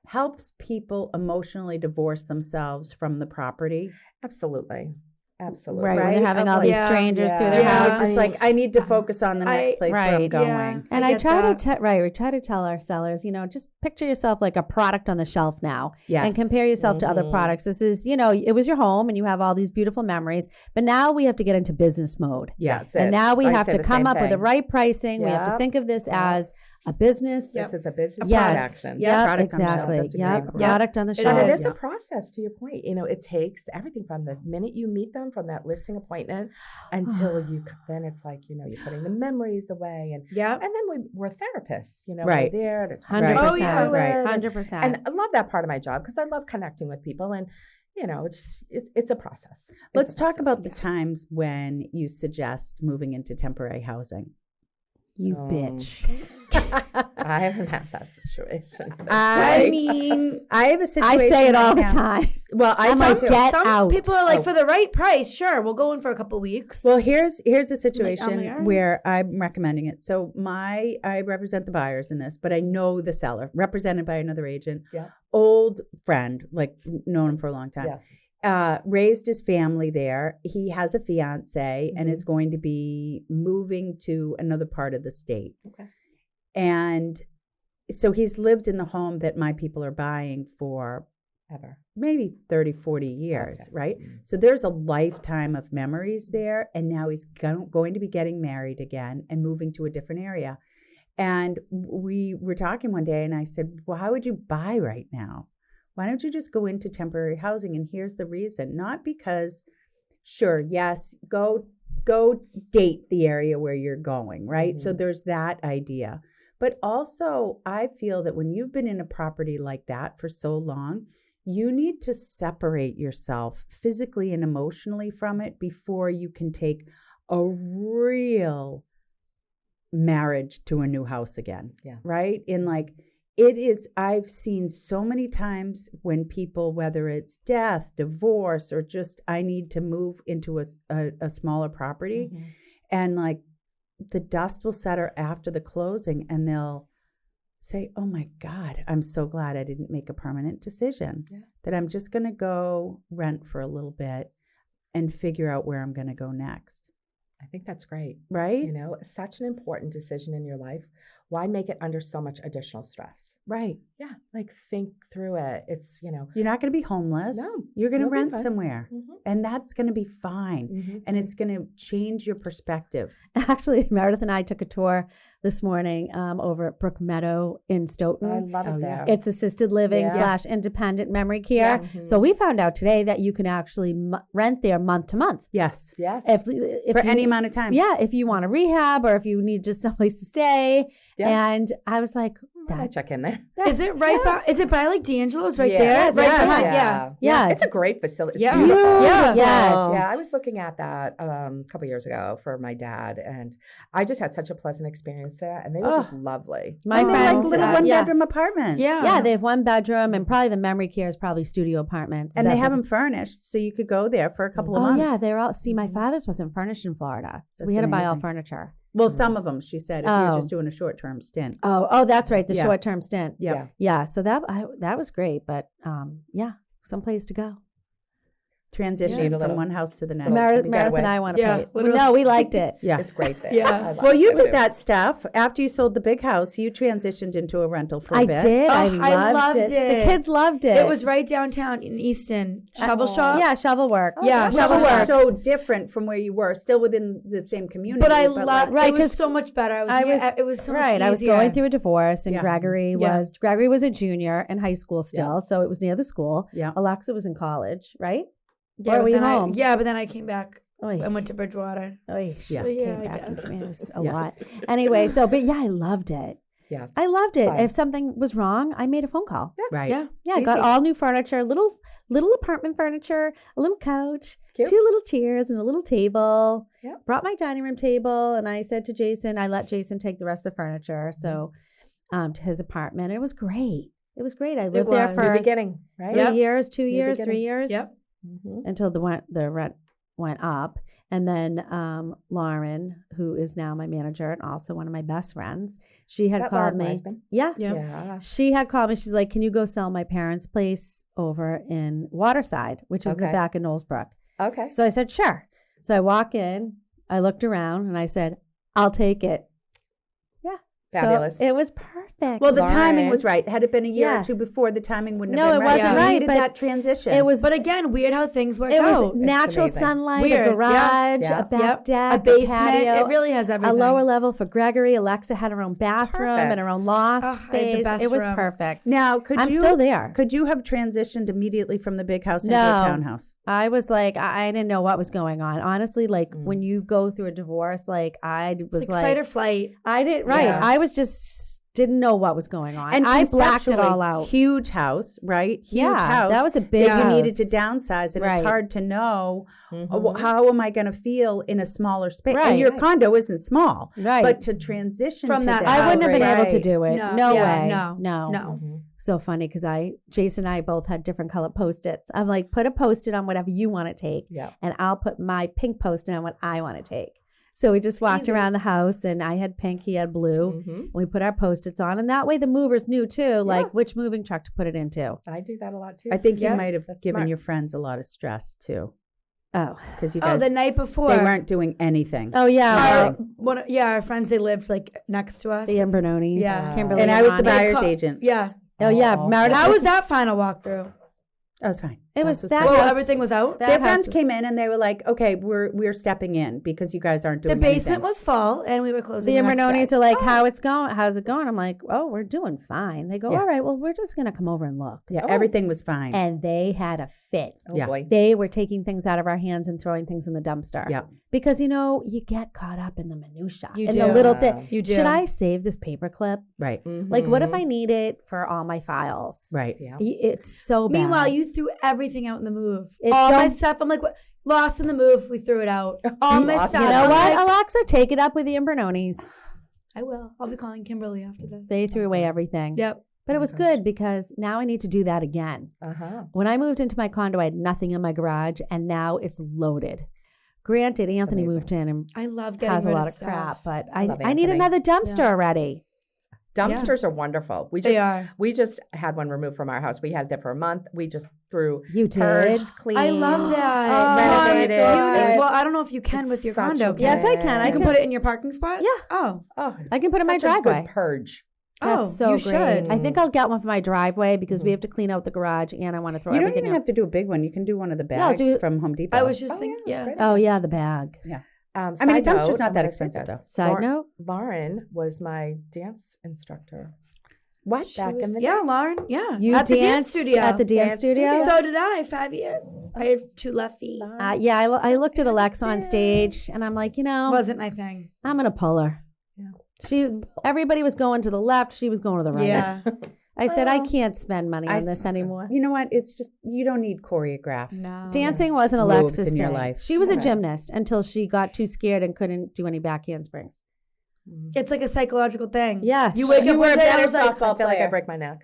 helps people emotionally divorce themselves from the property? Absolutely. Absolutely. right, when right? they're having all Of these like- strangers through Yeah. their Yeah. house. It's just like, I need to focus on the next place where I'm right. going. Yeah. And I I get try that. to we try to tell our sellers, just picture yourself like a product on the shelf now, Yes. and compare yourself to other products. This is, it was your home, and you have all these beautiful memories. But now we have to get into business mode, Yeah. That's and it. now we I have say to the come same up with the thing. right pricing. We have to Yep. think of this Yep. as a business. This is a business Yes. transaction. Yeah, Yep, product on the shelf. exactly. That's a Yep. great Product on the It shelf. And it is. is a process, to your point. It takes everything from the minute you meet them, from that listing appointment, until then it's like, you're putting the memories away. And Yeah. and then we're therapists, Right. we're there to talk 100%. Oh, yeah. Right. 100%. And I love that part of my job because I love connecting with people. And, it's a process. It's Let's a talk process. about the times when you suggest moving into temporary housing. You Um, bitch. I haven't had that situation. I mean, I have a I situation. say it all right the now. time. Well, I I'm say like, too. get Some out. people are like, Oh. for the right price, sure, we'll go in for a couple weeks. Well, here's a I'm situation like, all right. where I'm recommending it. So I represent the buyers in this, but I know the seller, represented by another agent. Yeah. Old friend, like known him for a long time. Yeah. Raised his family there. He has a fiance and Mhm. is going to be moving to another part of the state. Okay. And so he's lived in the home that my people are buying for Ever. maybe 30, 40 years, Okay. right? So there's a lifetime of memories there. And now he's going to be getting married again and moving to a different area. And we were talking one day and I said, well, how would you buy right now? Why don't you just go into temporary housing? And here's the reason. Not because, sure, yes, go date the area where you're going, right? So there's that idea. But also, I feel that when you've been in a property like that for so long, you need to separate yourself physically and emotionally from it before you can take a real marriage to a new house again. Yeah. Right? I've seen so many times when people, whether it's death, divorce, or just I need to move into a smaller property, Mhm. and like the dust will settle after the closing and they'll say, oh my God, I'm so glad I didn't make a permanent decision. Yeah. That I'm just going to go rent for a little bit and figure out where I'm going to go next. I think that's great. Right? Such an important decision in your life. Why make it under so much additional stress? Right. Yeah. Like think through it. It's, You're not going to be homeless. No, You're going to you'll be rent fine. somewhere. Mhm. And that's going to be fine. Mhm. And it's going to change your perspective. Actually, Meredith and I took a tour this morning over at Brook Meadow in Stoughton. I love it Oh, there. It's assisted living Yeah. / independent memory care. Mhm. So we found out today that you can actually rent there month to month. Yes. Yes. If For you- any amount of time. Yeah, if you want a rehab or if you need just someplace to stay. Yeah. And I was like, I that, check in there. Is it right by? Is it by like D'Angelo's right Yeah. there? Yes, Right yeah. behind. Yeah. Yeah. It's a great facility. It's Yeah. beautiful. Yeah. Yes. Yeah, I was looking at that a couple years ago for my dad, and I just had such a pleasant experience there, and they were just lovely. my And they're like friends, little yeah. one-bedroom apartments. Yeah, they have one bedroom and probably the memory care is probably studio apartments. And they That's have it. them furnished, so you could go there for a couple of Oh months. yeah, they're all. See, my father's wasn't furnished in Florida, so we That's had to buy all amazing. furniture. Well, some of them, she said, if Oh. you're just doing a short-term stint. Oh, that's right, the Yeah. short-term stint. Yeah. Yeah, so that was great, but yeah, someplace to go. transition Yeah. from one house to the next. Meredith we got and away. I want to Yeah, pay. literally. No, we liked it. Yeah. It's great there. Yeah. I love Well, you it did too. that stuff after you sold the big house. You transitioned into a rental for a I bit. did. I I loved loved it. it. The kids loved it. It was right downtown in Easton. Shovel shop. Yeah, shovel work. Yeah, Which shovel was work. so different from where you were, still within the same community. But I like- loved right, it. Was 'cause so much better. It was so much right. easier. I was going through a divorce, and Yeah. Gregory was a junior in high school still, so it was near the school. Yeah. Alexa was in college, right? Yeah, Or but were you then home? but then I came back. I went to Bridgewater. Yeah. Came I back and guess. came in. It was a Yeah. lot. Anyway, but yeah, I loved it. Yeah. I loved it. Fun. If something was wrong, I made a phone call. Right. Yeah. Yeah, I got Easy. all new furniture, little apartment furniture, a little couch, Cute. 2 little chairs, and a little table. Yeah. Brought my dining room table, and I said to Jason, I let Jason take the rest of the furniture, so to his apartment. It was great. It was great. I lived there was. for New beginning, right? 3 years, 2 New years, 3 beginning. years, Yep. Mhm. until the rent went up. And then Lauren, who is now my manager and also one of my best friends, she had that called Lauren me. Wiseman? Yeah. Yeah. She had called me. She's like, can you go sell my parents' place over in Waterside, which is in the Okay. back of Knowlesbrook? Okay. So I said, sure. So I walk in, I looked around, and I said, I'll take it. Yeah. Fabulous. So it was perfect. Well, the timing Lauren. was right. Had it been a year Yeah. or two before, the timing wouldn't No, have been it right. wasn't You right, needed but that transition. it was But again, weird how things work it was out. natural amazing. sunlight, Weird, a yeah. garage, Yeah. a back Yep. deck, A basement. patio, It really has everything. a lower level for Gregory. Alexa had her own bathroom Perfect. and her own loft Oh, I had the space. best It was room. perfect. Now, I'm still there. Could you have transitioned immediately from the big house into No. a townhouse? I was like, I didn't know what was going on. Honestly, like Mm. when you go through a divorce, like I was It's like fight or flight. I didn't, right. Yeah. I was just didn't know what was going on. And I blacked it conceptually, all out. Huge house, right? Huge Yeah, house. that was a big that you needed to house. downsize, and Right. it's hard to know Mhm. how am I going to feel in a smaller space. Right. And your condo isn't small, Right. but to transition From to that the I wouldn't have been house, able to right. do it. No. No, Yeah, way. no. No. Mhm. So funny because Jason and I both had different color Post-its. I'm like, put a Post-it on whatever you want to take, Yeah. and I'll put my pink Post-it on what I want to take. So we just walked around the house, and I had pink, he had blue. Mhm. And we put our Post-its on, and that way the movers knew too, like Yes. which moving truck to put it into. I do that a lot too. I think Yeah, you might have that's given smart. your friends a lot of stress too, Oh, because you Oh, guys the night before. they weren't doing anything. oh yeah, Our friends, they lived like next to us. the Imbernonis, Yeah. Kimberly, And I was the Ronnie. buyer's agent. Yeah. Oh yeah, Oh. Meredith. How was that final walkthrough? That was fine. It was that Well, house- everything was out. that Their house friends was- came in and they were like, "Okay, we're stepping in because you guys aren't The doing basement anything." was full, and we were closing. The the next Imbernonis day. are like, how's it going? I'm like, oh, we're doing fine. They go, Yeah. all right, well, we're just gonna come over and look. Yeah, Oh. everything was fine. And they had a fit. Oh Yeah. boy. They were taking things out of our hands and throwing things in the dumpster. Yeah. Because you get caught up in the minutia. You in do. the little thing. You do. Should I save this paperclip? Right. Like, what if Mhm. I need it for all my files? Right. Yeah. It's so bad. Meanwhile, you threw everything out in the move. It All my don't- stuff. I'm like, what? Lost in the move. We threw it out. All my Lost stuff. in You know I'm what, like, Alexa? Take it up with the Imbernonis. I will. I'll be calling Kimberly after this. They threw away everything. Yep. But it Oh my was gosh. good because now I need to do that again. Uh-huh. When I moved into my condo, I had nothing in my garage, and now it's loaded. Granted, Anthony amazing. moved in and I love getting has a rid lot of of crap, stuff. but I love I need Anthony. another dumpster Yeah. already. Dumpsters are wonderful. They are. We just had one removed from our house. We had it for a month. We just threw You did? purged, cleaned. I love that. Oh, renovated. God. Well, I don't know if you can It's with your such condo. a Yes, I can. I You can can- put it in your parking spot? Yeah. Oh. Oh, I can put it in my such a good driveway. purge. That's Oh, so you great. should. I think I'll get one for my driveway because we have to clean out the garage and I want to throw You don't everything even out. have to do a big one. You can do one of the Yeah, I'll bags do- from Home Depot. I was just Oh, thinking, yeah, yeah. that's great. Oh, yeah, the bag. I mean, a Side dumpster's note, not I'm that gonna say expensive, this. though. Side note? Lauren was my dance instructor. What? Back in the Yeah, day. Lauren. Yeah. You at the dance danced studio. at the dance studio? So did I. 5 years. I have 2 left feet. Yeah, I looked at Alexa on stage and I'm like, Wasn't my thing. I'm going to pull her. Yeah. Everybody was going to the left. She was going to the right. Yeah. I said, I can't spend money on this s- anymore. You know what? It's just, you don't need choreograph. No. Dancing wasn't Moves Alexa's in thing. your life. She was a Right. gymnast until she got too scared and couldn't do any back handsprings. It's like a psychological thing. Yeah. You wake You up were a one day, I better was like, softball I feel like I break my neck.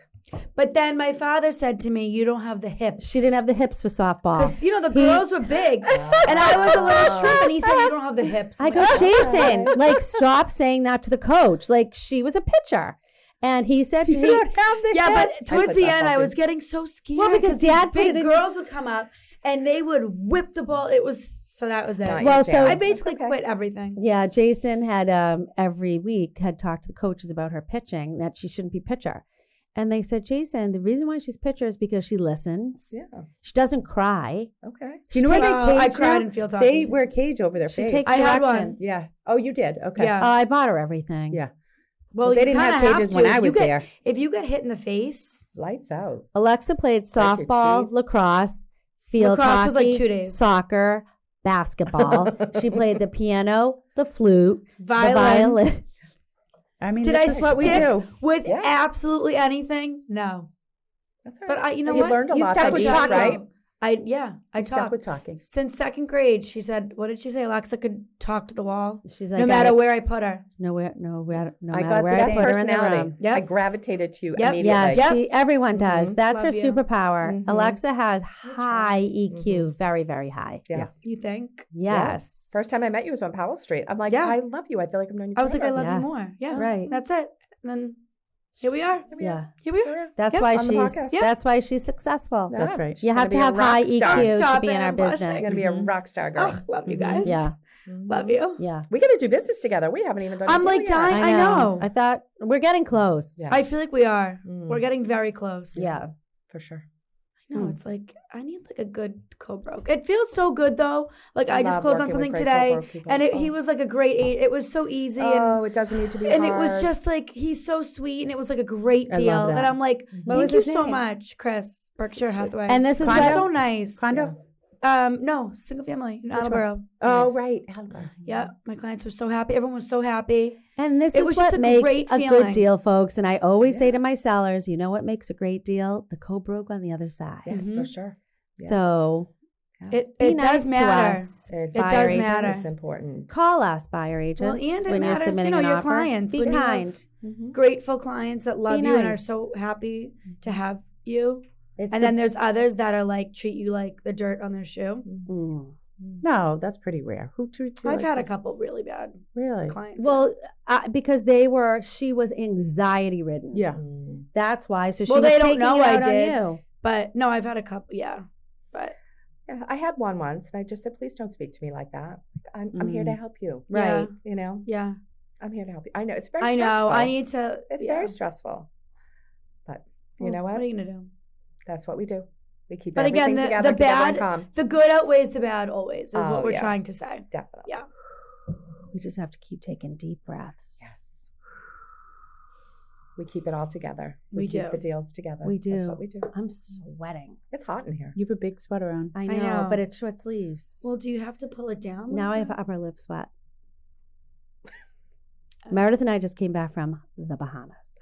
but then my father said to me, you don't have the hips. She didn't have the hips for softball. Because, you know, the girls were big. And I was a little shrimp. And he said, you don't have the hips. I go, Jason, like, stop saying that to the coach. Like, she was a pitcher. And he said to You me, don't have the Yeah, but hips. towards played the end, softball I too. was getting so scared. Well, because these Dad put big it in- girls would come up, and they would whip the ball. It was so that was it. Not Well, your so- jam. I basically That's okay. quit everything. Yeah, Jason had every week had talked to the coaches about her pitching, that she shouldn't be pitcher. And they said, Jason, the reason why she's pitcher is because she listens. Yeah. She doesn't cry. Okay. Do you know where they I cage cried now? in field hockey. They wear a cage over their She face. takes I had direction. one. Yeah. Oh, you did? Okay. Yeah. I bought her everything. Yeah. Well, They you didn't have kinda cages to. when If I you was get- there. If you get hit in the face, Lights out. Alexa played Break your softball, teeth. lacrosse, field Lacrosse hockey, was like 2 days. soccer, basketball. She played the piano, the flute, the violin. I mean, did this I is what we stick do. with Yeah. absolutely anything? No. That's all But right. you know you what? learned a You lot stuck from with each, talking. right? I You stuck talked. with talking. Since second grade, she said, what did she say? Alexa could talk to the wall She's like, no matter where I put her. no I matter got where the I That's same put her in the personality. room. Yep. I gravitated to you Yep. immediately. Yeah, Yep. everyone does. Mhm. That's her Love you. superpower. Mhm. Alexa has high EQ, very, very high. Yeah. You think? Yes. First time I met you was on Powell Street. I'm like, Yeah. I love you. I feel like I've known you I was like, I forever. love Yeah. you more. Yeah. Right. That's it. And then here we are. Yeah. Here we are. Yeah. That's Yep, why on the she's podcast. Yeah. that's why she's successful. Yeah. That's right. She's You gonna have to be a have high rock star. EQ to Stop be it, in our I'm blushing. business. She's gonna be a rock star girl. Oh, love you guys. Yeah. Love you. Yeah. We got to do business together. We haven't even done. I'm a like deal yet. dying. I know. I thought we're getting close. Yeah. I feel like we are. Mm. We're getting very close. Yeah. for sure. No, it's like I need like a good co-broke. It feels so good though. Like I just love closed on working with something great today, co-broke people. and Oh. he was like a great aid. It was so easy, Oh, it doesn't need to be and hard. it was just like he's so sweet, and it was like a great I deal. love And that. I'm like, What was thank you his so name? much, Chris, Berkshire Hathaway. And this is He's what so nice. Condo? No, single family in Attleboro. Oh, Nice. right. Yeah, my clients were so happy. Everyone was so happy. And this It is was just what a makes great a feeling. good deal, folks. And I always say to my sellers, you know what makes a great deal? The co-broke on the other side. Yeah, Mhm. for sure. Yeah. So It be it nice does to matter. us. It Buyer does agents. matter. It's important. Call us, buyer agents, and it when matters, you're you submitting know, an your offer. clients, Be when you have- kind. Grateful clients that love Be you and are nice. so happy to have you. It's And then there's others that are like treat you like the dirt on their shoe. Mm. No, that's pretty rare. Who treats you I've like had a that? couple really bad Really? clients. Well, because she was anxiety ridden. Yeah. Mm. That's why. So she Well, was they don't taking know it I out on did. you. but no, I've had a couple. Yeah, but Yeah, I had one once, and I just said, "Please don't speak to me like that. I'm here to help you. Yeah. Right. You know, yeah, I'm here to help you. I know it's very. I know. Stressful. I need to. It's yeah. very stressful, but you Well, know what? What are you gonna do? That's what we do. We keep But everything again, together. the keep everyone bad, calm. the good outweighs the bad always. Is Oh, what we're yeah. trying to say. Definitely. Yeah. We just have to keep taking deep breaths. Yes. We keep it all together. We keep do. the deals together. We That's do. what we do. I'm sweating. It's hot in here. You have a big sweater on. I I know, know. but it's short sleeves. Well, do you have to pull it down? now I like have that? upper lip sweat. Meredith and I just came back from the Bahamas.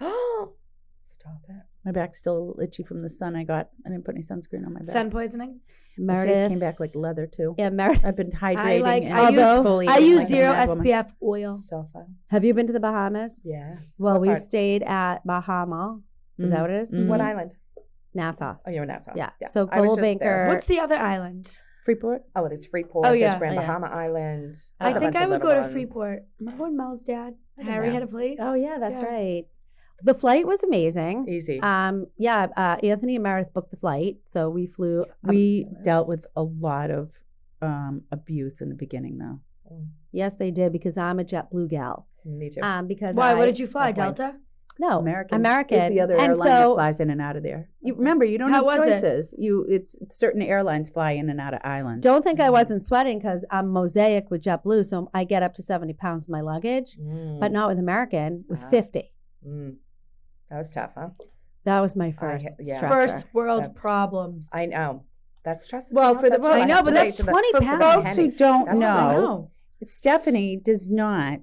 Stop it. My back's still a little itchy from the sun I got. I didn't put any sunscreen on my back. sun poisoning. My face Meredith came back like leather too. Yeah, Meredith. I've been hydrating. like- and I use- exfoliating I use like a zero mad woman. SPF oil. So fun. Have you been to the Bahamas? Yes. Well, What we part? stayed at Bahama. Is that what it is? Mhm. What island? Nassau. Oh, you're in Nassau. Yeah. So I was Coldwell just there. Banker. What's the other island? Freeport? Oh, there's Freeport. Oh, yeah. There's Grand Oh, yeah. Bahama Island. I There's a think bunch I of would little go to ones. Freeport. Remember when Mel's dad, I Harry, know. had a place? Oh yeah, that's Yeah. right. The flight was amazing. Easy. Anthony and Meredith booked the flight, so we flew. We dealt with a lot of abuse in the beginning though. Yes, they did because I'm a JetBlue gal. Me too. Because Why? I, What did you fly? at points. Delta? No, American. American. is the other and airline that so flies in and out of there. You remember, you don't How have was it? choices. It's certain airlines fly in and out of islands. don't think I wasn't sweating because I'm mosaic with JetBlue, so I get up to 70 pounds with my luggage, but not with American. It was Wow. 50. Mm. That was tough, huh? That was my first yeah. stressor. First world That's- problems. I know. That stresses Well, me out. for the- That's what I know, have but to that's say to the- 20 for the pounds. Folks who penny. don't That's what I know, know. Stephanie does not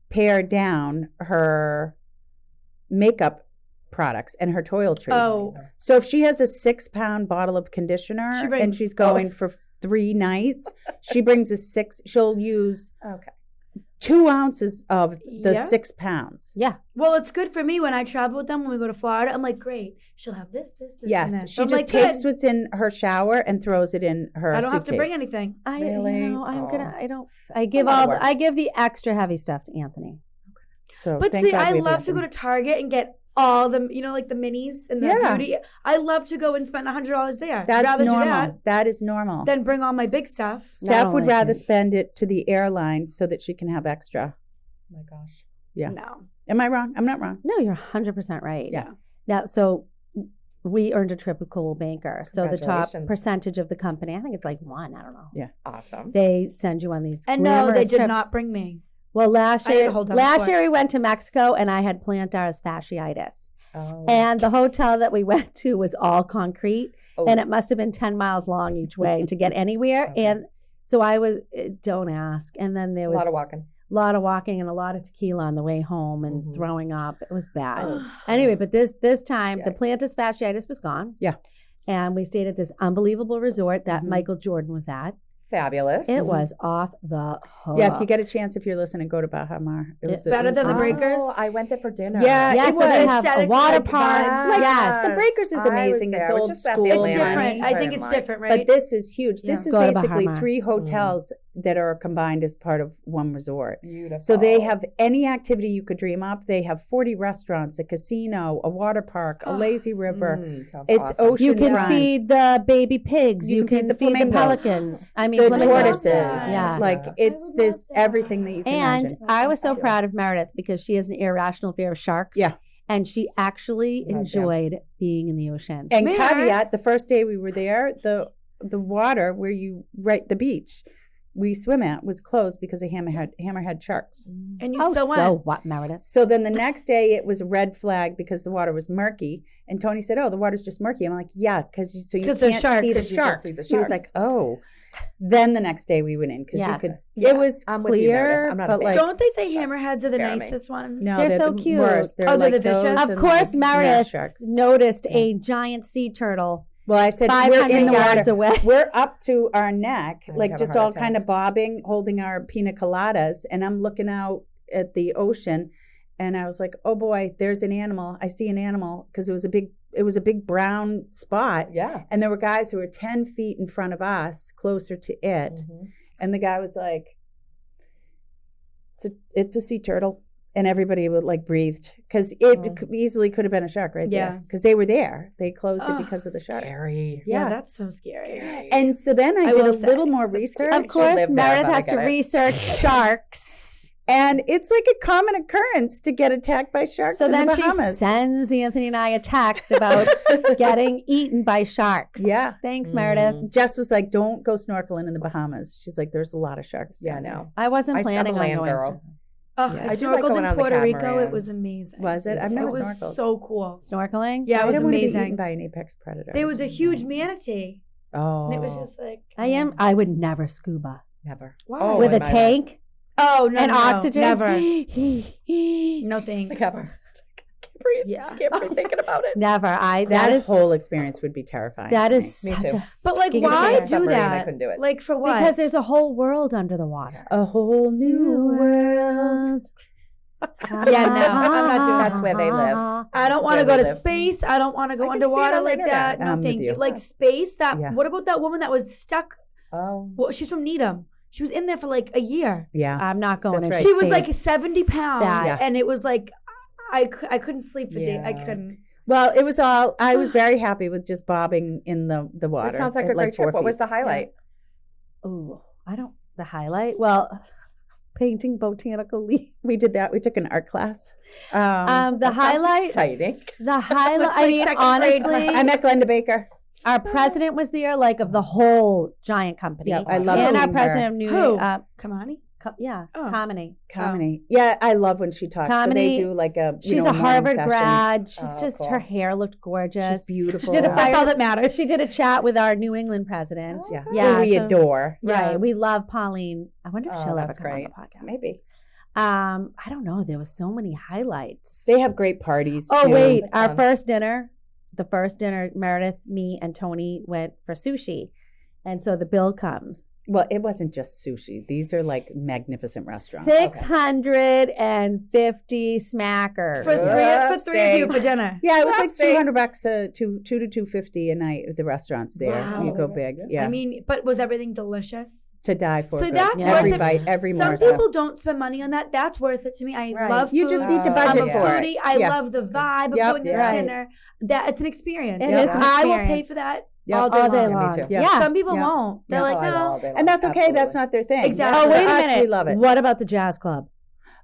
pare down her makeup products and her toiletries. Oh, So if she has a 6-pound bottle of conditioner She brings- and she's going for 3 nights, she brings she'll use Okay. 2 ounces of the Yeah. 6 pounds. Yeah. well, it's good for me when I travel with them. When we go to Florida, I'm like, great. She'll have this, and Yes, this. she I'm just like, takes good. what's in her shower and throws it in her I don't have to bring suitcase. anything. Really? I give lot of work. I give the extra heavy stuff to Anthony. So But thank see, God I we have love to go Anthony. to Target and get all the, like the minis and the Yeah. beauty. I love to go and spend $100 there. That's rather normal. do that That is normal. than bring all my big stuff. Steph would only rather can- spend it to the airline so that she can have extra. Oh my gosh. Yeah. No. Am I wrong? I'm not wrong. No, you're 100% right. Yeah. Now, so we earned a trip with Coldwell Banker. So the top Congratulations. percentage of the company, I think it's like 1, I don't know. Yeah. Awesome. They send you on these And no, they glamorous did trips. not bring me. Well, last I had to year, hold down last the year we went to Mexico and I had plantar fasciitis. Oh. And the hotel that we went to was all concrete. Oh. And it must have been 10 miles long each way to get anywhere. Okay. And so I was, don't ask. And then there a was lot of walking. a lot of walking and a lot of tequila on the way home and Mhm. throwing up. It was bad. Oh. Anyway, but this time the Yikes. plantar fasciitis was gone. Yeah. And we stayed at this unbelievable resort that Mhm. Michael Jordan was at. Fabulous. It was off the hook. Yeah, if you get a chance, if you're listening, go to Bahamar. It was Better than the wonderful. Breakers? Oh, I went there for dinner. Yeah, Yeah, it so they was have a aesthetic, water like, park. vibes. Yes. The Breakers is I was amazing. there. It's I was old just at school. the It's Atlantic. different. I think it's Like- different, right? But this is huge. Yeah. This is Go to basically Bahamar. 3 hotels that are combined as part of one resort. Beautiful. So they have any activity you could dream up. They have 40 restaurants, a casino, a water park, a lazy river. Sounds It's awesome. ocean You can front. feed the baby pigs. You You, can can, feed the feed the flamingos. pelicans. I mean, The flamingos. tortoises. Yeah. Like it's would this love that. everything that you can And imagine. I was so proud of Meredith because she has an irrational fear of sharks. Yeah. And she actually Goddamn. enjoyed being in the ocean. And Mare. caveat, the first day we were there, the water where the beach we swim at was closed because of hammerhead sharks. And you Oh, still went. so what, Meredith? So then the next day it was a red flag because the water was murky. And Tony said, "Oh, the water's just murky." I'm like, "Yeah, because you 'Cause there's can't sharks. see the 'Cause you can sharks." see the She was sharks. like, "Oh." Then the next day we went in because Yeah. you could. Yeah, It was I'm with you, Meredith. clear, I'm not a but fan. like Don't they say hammerheads are the Scare me. nicest ones? no, They're so the cute. worst. They're Oh, they're like the vicious? those Of and course, the Meredith sharks. noticed a giant sea turtle Well, I said we're 500 in the yards water. away. We're up to our neck, I'd like have a just heart all attack. kind of bobbing, holding our pina coladas, and I'm looking out at the ocean, and I was like, "Oh boy, there's an animal! I see an animal!" Because it was a big brown spot, Yeah. and there were guys who were 10 feet in front of us, closer to it, Mhm. and the guy was like, "It's a sea turtle." And everybody would like breathed because it easily could have been a shark right Yeah. there because they were there. They closed it because of the shark. Scary. Yeah, Yeah. that's so scary. And so then I I did will a say, little more that's research. Of course, live there, Meredith but I has to get it. research sharks. And it's like a common occurrence to get attacked by sharks So in then the she Bahamas. sends Anthony and I a text about getting eaten by sharks. Yeah. Thanks, Meredith. Jess was like, "Don't go snorkeling in the Bahamas." She's like, "There's a lot of sharks." Yeah, down there." no. I wasn't I'm a planning on land going. girl. Oh, Yeah. I I do like snorkeled going in on the Puerto Rico. catamaran. It was amazing. Was it? I've never It was snorkeled. so cool. Snorkeling? Yeah, it I was don't want to be eaten amazing. by an apex predator. There was a huge manatee, Oh. and it was just like I would never scuba. Never. Why? Oh, With in a my tank Oh no, and no, oxygen? never. Never. No thanks. Never. Can't breathe. Yeah. Can't breathe thinking about it. Never. that whole experience would be terrifying. that to is me. Me such too. a But like, Even if why it was a do submarine, I that? couldn't do it. Like for what? because there's a whole world under the water. A whole new world. Yeah, no, I'm not doing That's where they live. I don't That's want to where go we to live. space. I don't want to go I can see it underwater on the like that. internet. No, I'm thank with you. you. Like space. That. Yeah. What about that woman that was stuck? Oh. Well, she's from Needham. She was in there for like a year. Yeah. I'm not going That's into right. She was like space. 70 pounds, That- and it was like I couldn't sleep for days. I Yeah. couldn't. Well, it was all. I was very happy with just bobbing in the water. It sounds like at, a great 4 trip. What was feet. the highlight? Ooh, I don't. The highlight? Well, painting botanical leaves. We did that. We took an art class. The That sounds highlight. exciting. The highlight. Looks I like mean, second grade. honestly, I met Glenda Baker. our president was there, like of the whole giant company. Yeah, I love And seeing our her. president of New Who? Kamani. Yeah, Oh. Kamani. Comedy. Yeah, I love when she talks. So they Comedy. do like a. She's know, a morning Harvard session. grad. She's Oh, just cool. her hair looked gorgeous. She's beautiful. She did a Yeah. That's all that matters. She did a chat with our New England president. Yeah, Yeah, who we so- adore. Right. Yeah. We love Pauline. I wonder if Oh, she'll ever that's come great. on the podcast. Maybe I don't know. There was so many highlights. they have great parties. Oh too. wait, That's our fun. the first dinner, Meredith, me, and Tony went for sushi, And so the bill comes. Well, it wasn't just sushi. These are like magnificent restaurants. 650 smackers. For three of you for dinner. Yeah, it was like $200 to $250 a night at the restaurants there. Wow. You go big. Yeah. I mean, but was everything delicious? To die for. So good. that's every worth it. bite, every Some morsel. people don't spend money on that. That's worth it to me. I Right. love food. You just need the I'm budget a for foodie. it. I Yeah. love the vibe of Yep. going to Right. dinner. That it's an experience. It is an I will pay experience. for that Yeah. all day All day long. long. me too. Yeah. Some people Yeah. won't. They're Yeah. like, Oh, I love no. all day long. And that's okay. Absolutely. That's not their thing. Exactly. Oh, For wait a us, minute. We love it. What about the jazz club?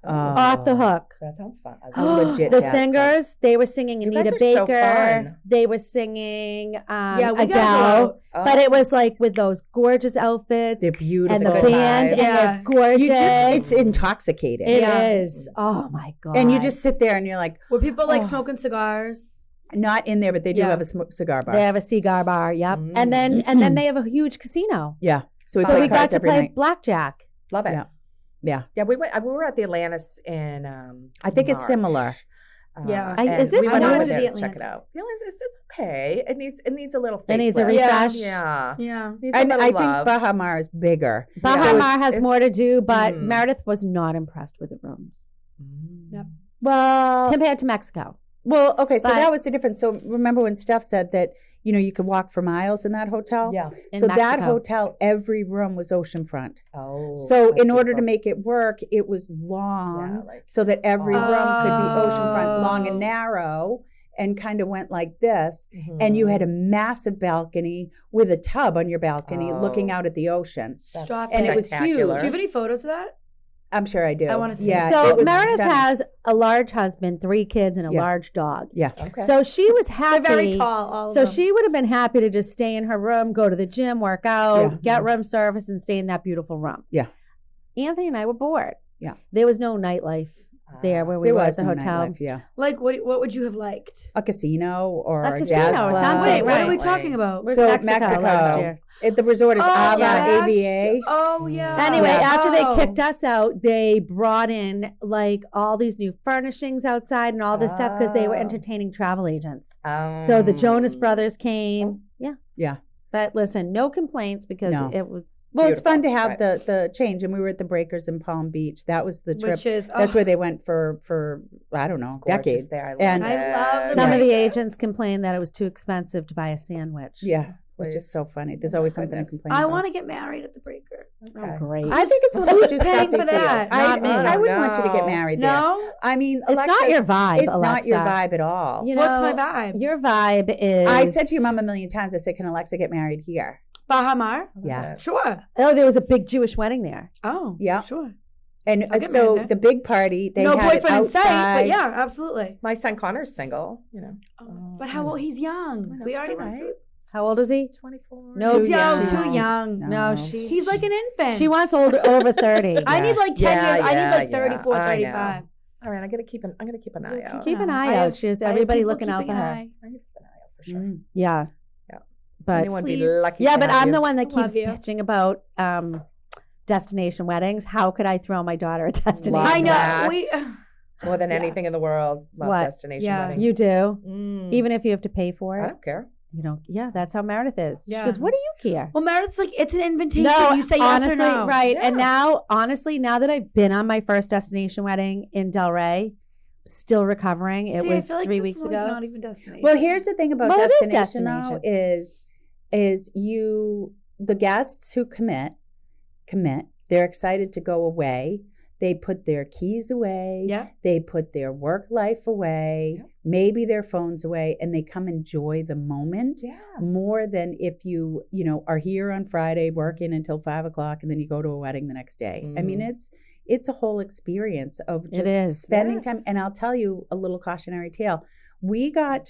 Off the hook. That sounds fun. I Oh, love legit The jazz club. singers, they were singing You guys Anita are so Baker. fun. They were singing Yeah, we Adele. got But it was like with those gorgeous outfits They're beautiful. and the good band, vibes. and Yeah. they're gorgeous. You just, it's intoxicating. It Yeah. is. Oh my god! And you just sit there and you're like, Were people like Oh. smoking cigars? not in there, but they do Yeah. have a cigar bar. they have a cigar bar. Yep, and then they have a huge casino. Yeah. So So we got cards to every play night. blackjack. Love it. Yeah. Yeah. Yeah, we were at the Atlantis in. I think it's March. similar. Yeah. Is this we went similar over to there the to check it Atlantis? out? The Atlantis, it's okay. It needs a little. It needs a facelift. refresh. Yeah. Yeah. Needs a And little I love. think Baha Mar is bigger. Baha Yeah. Mar has It's- more to do, but Mm. Meredith was not impressed with the rooms Yep. Well, compared to Mexico. okay. So But- that was the difference. So remember when Steph said that, you could walk for miles in that hotel? Yeah. In So that Mexico. hotel, every room was oceanfront. Oh. So that's in order to beautiful. make it work, it was long, Yeah, like- so that every room could be oceanfront, long Oh. and narrow, and kind of went like this. Mhm. And you had a massive balcony with a tub on your balcony looking Oh. out at the ocean. That's Stop And it was spectacular. Do you have any photos of that? I'm sure I do. I wanna see Yeah, it. So it was Meredith stunning. has a large husband, 3 kids, and a Yeah. large dog. Yeah. Okay. So she was They're happy. very tall. All of So them. she would have been happy to just stay in her room, go to the gym, work out, Yeah. get room service, and stay in that beautiful room. Yeah. Anthony and I were bored. Yeah. There was no nightlife there where we There were was at the no hotel. nightlife, yeah. Like, what would you have liked? A casino or A a casino jazz or club. something. Wait, what are we Right. talking about? We're So Mexico Mexico. last year. The resort is Ava yeah. AVA. Oh, yeah. Anyway, Yeah. after they Oh. kicked us out, they brought in like all these new furnishings outside and all this stuff because they were Oh. entertaining travel agents. So the Jonas Brothers came. Yeah. Yeah. But listen, no complaints because No. it was Well, it's fun to Beautiful, have right. the change. And we were at the Breakers in Palm Beach. That was the trip. Which is, That's where they went for I don't know, It's gorgeous decades. there. I love and I love some Yeah. of the agents complained that it was too expensive to buy a sandwich. yeah, which Please. is so funny. There's always something to Goodness. complain I about. want to get married at the Breakers. Oh, great. I think it's a little Who's too paying stuffy for that? I, Not me. I wouldn't want you to get No. married there. No? I mean, It's not your Alexis, vibe, It's not your Alexa. vibe at all. You know, What's my vibe? Your vibe is. I said to your mom a million times, I said, can Alexa get married here? Baha Mar? Yeah. Sure. Oh, there was a big Jewish wedding there. Oh, Yeah. sure. And I'll get so married there. the big party, they no had boyfriend it in sight, outside. but yeah, absolutely. My son Connor's single. But how old? He's young. We already went through. How old is he? 24. No, He's young, young. too young. No, No. she. He's like an infant. She wants over 30. I need like 10 Yeah, years. I yeah, need like yeah. 34, I know. 35. All right, I'm gonna keep an eye out. Keep an No, eye I out. have- She has I have everybody people looking out keeping for an her. eye. I'm gonna keep an eye out for sure. Mm. Yeah. Yeah. But Anyone be please. lucky. yeah, to but have I'm you. the one that Love keeps you. pitching about destination weddings. How could I throw my daughter a destination? Love I know. that. We, More than Yeah. anything in the world. Love What? destination Yeah. weddings. You do, Mm. even if you have to pay for I it. don't care. You don't. Yeah, that's how Meredith is. She Yeah. goes, "What do you care?" well, Meredith's like, it's an invitation. No, You say honestly, yes or no. right? And Yeah. now, honestly, now that I've been on my first destination wedding in Delray, still recovering. It See, was I feel like 3 this weeks is like ago. not even destination. Well, here's the thing about Well, it is destination, though, is the guests who commit, they're excited to go away. They put their keys away. Yeah. They put their work life away, Yeah. maybe their phones away, and they come enjoy the moment Yeah. more than if you are here on Friday working until 5:00 and then you go to a wedding the next day. I mean, it's a whole experience of It just is. spending time. Yes. And I'll tell you a little cautionary tale. We got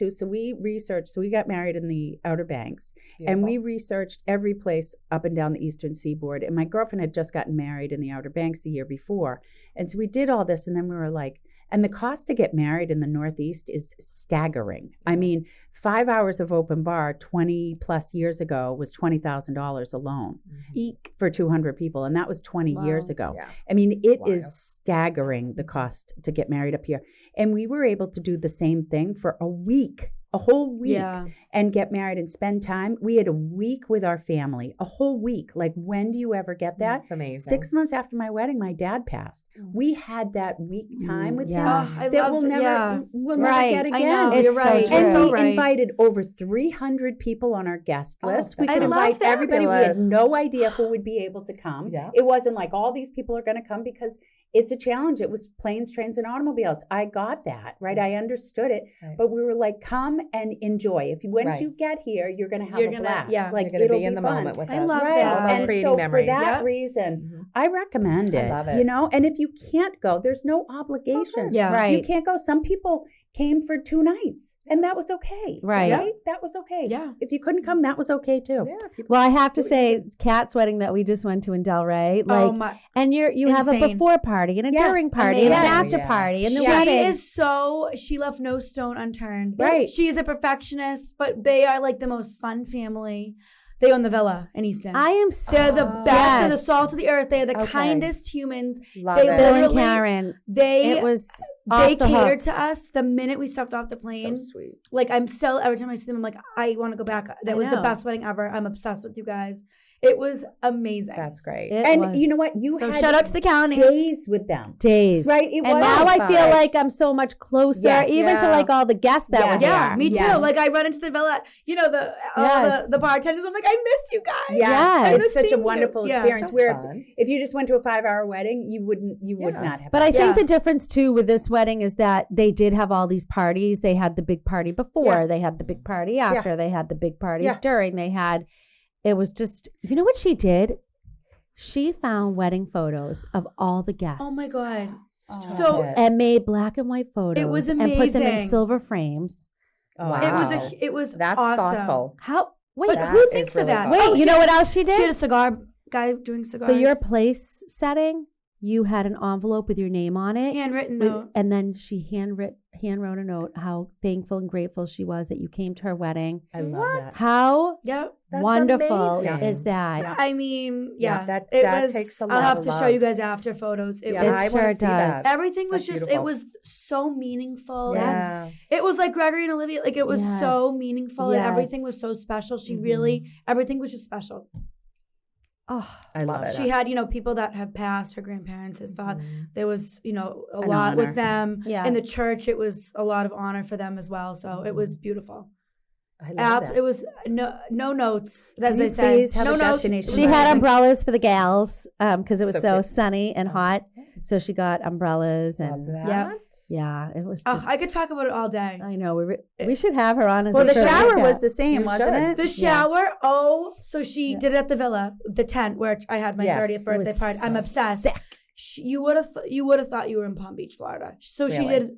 married in the Outer Banks, and we researched every place up and down the eastern seaboard. And my girlfriend had just gotten married in the Outer Banks the year before. And so we did all this, and then we were like, and the cost to get married in the Northeast is staggering. I mean, 5 hours of open bar 20 plus years ago was $20,000 alone Eek. for 200 people. And that was 20 years Wow. ago. Yeah. I mean, it Wild. is staggering the cost to get married up here. And we were able to do the same thing for a week a whole week Yeah. and get married and spend time. We had a week with our family, a whole week. Like, when do you ever get that? That's amazing. 6 months after my wedding, my dad passed. We had that week time with yeah. him Oh, I that love we'll that. never, Yeah. we'll Right. never get I again. know. It's You're so right. true. And So we right. invited over 300 people on our guest list. We that's could I love invite everybody. We had fabulous. no idea who would be able to come. Yeah. It wasn't like all these people are going to come, because it's a challenge. It was planes, trains, and automobiles. I got that, right? I understood it. Right. But we were like, come and enjoy. Once Right. you get here, you're going to have You're a gonna- blast. yeah. Like, You're gonna it'll be in the fun. moment with I us. love Right. that. All about And creating so memories. for that Yeah. reason, Mhm. I recommend it. I love it. You know, and if you can't go, there's no obligation. Yeah. Right. You can't go. Some people came for 2 nights, and that was okay. Right. That was okay. Yeah. If you couldn't come, that was okay too. Yeah, people Well, I have to do it. say, Kat's wedding that we just went to in Delray, like, Oh my. and you have a Insane. before party and a Yes, during party and an amazing. after Yeah. party and the She wedding. is she left no stone unturned. Right. She is a perfectionist, but they are like the most fun family. They own the villa in Easton. I am They're the so- best. They're the Yes. salt of the earth. They are the Okay. kindest humans. Love They it. Bill and literally- Karen. They It was they off the catered hook. to us the minute we stepped off the plane. So sweet. Like, I'm still, every time I see them, I'm like, I want to go back. That I was the know. best wedding ever. I'm obsessed with you guys. It was amazing. That's great. It And was you know what? You so had shout out to the calendar. days with them. days. Right? It And was now I feel fun. like I'm so much closer, Yes. even to Yeah. like all the guests that Yeah. were Yeah, there. me too. Yes. Like, I run into the villa, all Yes. the bartenders. I'm like, I miss you guys. Yeah, Yes. it's such a Seniors. wonderful Yeah. experience. So Where fun. if you just went to a 5-hour wedding, you would Yeah. not have. But I Yeah. think the difference too with this wedding is that they did have all these parties. They had the big party before, Yeah. they had the big party after, they had the big party Yeah. during. It was just, you know what she did? She found wedding photos of all the guests. Oh my God. Oh, So it. And made black and white photos. was And put them in amazing. silver frames. Wow. it was That's awesome. thoughtful. How? Wait, But That who is thinks really of that? thoughtful. wait. Oh, You know what else she She had did? a cigar guy doing cigars. For your place setting, you had an envelope with your name on it. handwritten with- note. and then she hand wrote a note how thankful and grateful she was that you came to her wedding. I love that. How Yep. That's wonderful amazing. is that? Yeah. I mean, Yeah, yeah. that- it that was, takes a I'll lot have of to show love. you guys after photos. It Yeah, It was I sure wanna see does. that. everything was That's just beautiful. it was so meaningful. Yeah. And it was like Gregory and Olivia, like it was so Yes. meaningful and everything Yes. was so special. She Mhm. really everything was just special. Oh, I Love love it. it. She had, people that have passed, her grandparents, his father. Mhm. There was, a An lot honor. with them. Yeah. In the church, it was a lot of honor for them as well. So it was beautiful. I love that. It was no notes, as Can they you say. please have no a notes. destination she had umbrellas for the gals because it was So so cute. sunny and hot. So she got umbrellas Love and that. yeah, it was. Oh, Just, I could talk about it all day. I know we should have her on as Well, a the third shower podcast. was the same, You wasn't should. it? The shower, so she Yeah. did it at the villa, the tent where I had my Yes. 30th It birthday was party. I'm obsessed. sick. You would have thought you were in Palm Beach, Florida. So she Really? did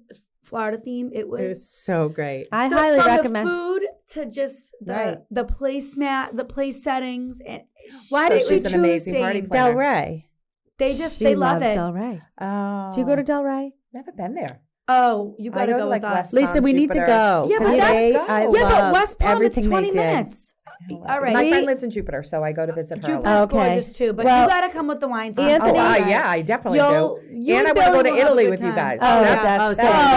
Florida theme. It It was was so great. I highly from recommend. the food to just Right. the placemat, the place settings, and Why So did she she's an choose amazing party theme. planner. Del Rey? They love loves it. Del Rey. Oh, Do you go to Del Rey? Never been there. Oh, you I gotta go go to, with like, us. West Lisa, Palm, we need to Jupiter. go. Yeah, but Because that's- they- go. I Yeah, but love West Palm, it's everything 20 they did. minutes. All right. My We- friend lives in Jupiter, so I go to visit her. a Jupiter's lot. Okay. gorgeous too, but Well, you gotta come with the Weinstein. Anthony- Oh, yeah, I definitely do. You And I and want to Billy go to will have a Italy good with you time. guys. Oh, yeah. that's Oh,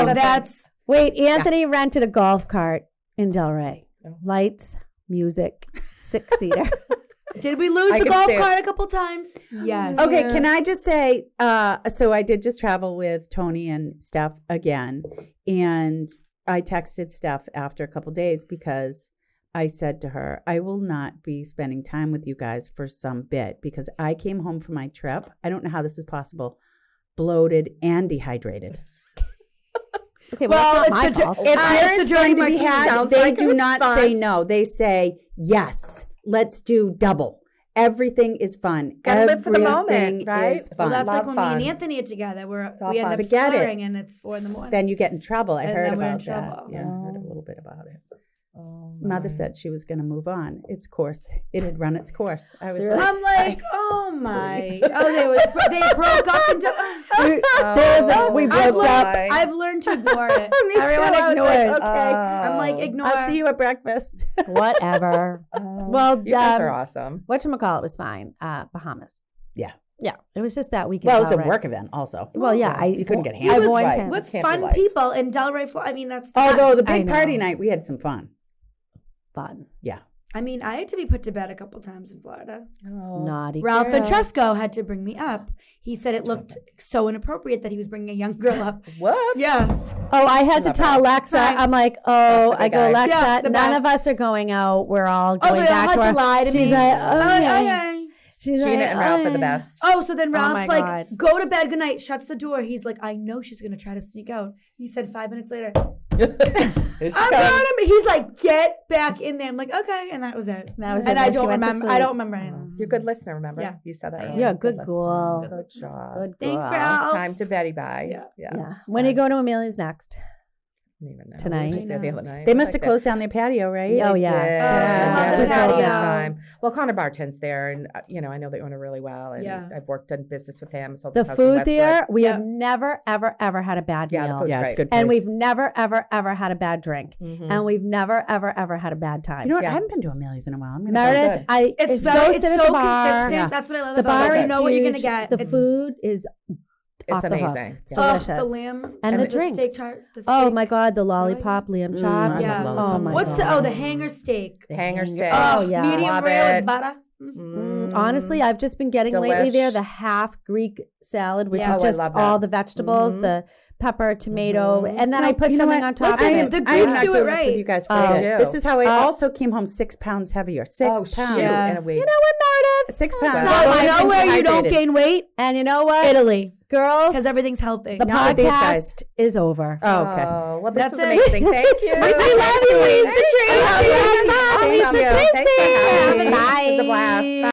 so- that's Wait, Anthony rented a golf cart in Del Rey. Oh. Lights, music, 6-seater. Did we lose I the can golf see it. cart a couple times? Yes. Okay, can I just say, so I did just travel with Tony and Steph again, and I texted Steph after a couple days because I said to her, I will not be spending time with you guys for some bit because I came home from my trip. I don't know how this is possible, bloated and dehydrated. Okay, well, Well, that's not my it's the- fault. If it's there the is Dirty going to be Martini. had, Sounds they like it do was not fun. say no. They say, yes, let's do double. Everything is fun. Gotta live for the moment, Everything right? is Well, fun. that's Love like when fun. me and Anthony are together. all We end fun. up Forget it. slurring and it's 4 a.m. Then you get in trouble. I And heard then we're in about that. trouble. Yeah, I heard a little bit about it. Oh, Mother my. said she was going to move on. Its course. It had run its course. I was Really? I'm like, oh my. Oh, they broke up and We I've broke up. learned, I've learned to ignore it. Me too. Everyone I was like, ignores. okay. I'm like, ignore. I'll see you at breakfast. Whatever. Oh, Well, you guys um, are awesome. Whatchamacallit was fine. Bahamas. Yeah. Yeah, it was just that weekend. Well, it was a work event also. Well, yeah, You couldn't get I hammered. wanted Right. to- With Can't be fun like- people in Delray, Florida. I mean, that's Although the I big know. party night, we had some fun. fun. Yeah. I mean, I had to be put to bed a couple times in Florida. Oh. Naughty Ralph girl. Ventresco had to bring me up. He said it looked so inappropriate that he was bringing a young girl up. Whoops. Yeah. Oh, I had to Love tell her. Alexa. Right. I'm like, oh, That's a I big go, guy. Alexa. Yeah, the None best. of us are going out. We're all going they all back had to to our. lie to She's me. like, Okay. She's Gina like, and Ralph are the okay. best. Oh, so then my Ralph's like, God. go to bed, good night, shuts the door. He's like, I know she's going to try to sneak out. He said 5 minutes later, Here she I'm comes. going to He's like, get back in there. I'm like, okay. And that was it. That was and it. I Then she don't went to remember. I sleep. don't remember anything. You're a good listener, remember? Yeah. You said that I earlier. am. Yeah, good listener. girl. Good job. Good Thanks, girl. Ralph. Time to Betty bye. Yeah. Yeah. When are you going to Amelia's next? I don't even know. Tonight? We were just there the I know. other night. They It was must like have that. closed down their patio, right? Oh, They yeah. did. Yeah. Lots Lots of of patio patio. time. Well, Connor Barton's there, and I know the owner really well, and Yeah. I've worked in business with him. So The this house in food Westwood. there, we have Yeah. never, ever, ever had a bad Yeah, the meal. food's Yeah, it's great. good. And place. we've never, ever, ever had a bad drink. Mhm. And we've never, ever, ever had a bad time. You know what? Yeah. I haven't been to Amelia's in a while. I'm gonna go. Meredith, It's go very, sit it's at so the bar. consistent. Yeah. That's what I love The about bar it. is You know what you're huge. gonna get. The It's food is It's off the hook. amazing. It's Yeah. delicious. the lamb And the the drinks. steak tart. The Oh steak. my God, the lollipop liam Mm, chops. I Yeah. Oh my What's God. the hanger steak? The hanger steak. Oh, yeah. medium Love rare it. with butter. Honestly, I've just been getting lately there Delish. the half Greek salad, which Yeah. is Oh, I just love that. all the vegetables, Mhm. the pepper, tomato, Mhm. and then No, I put you know something what? on top Listen, of it. the I am Greeks not do it doing this with right. you guys for Oh. you. Do. This is how I Oh. also came home 6 pounds heavier. 6 Oh, pounds. shoot. Yeah. In a week. You know what, Meredith? 6 pounds. Well, Well, I've you know been where you don't hydrated. gain weight? And you know what? Italy, Girls, because everything's healthy. the Not with these guys. podcast is over. Oh, okay. Oh, well, this That's was it. amazing. Thank you. We love you, Lisa Tracy. Thank you. Lisa Thanks for Tracy. having me. Bye. It was a blast.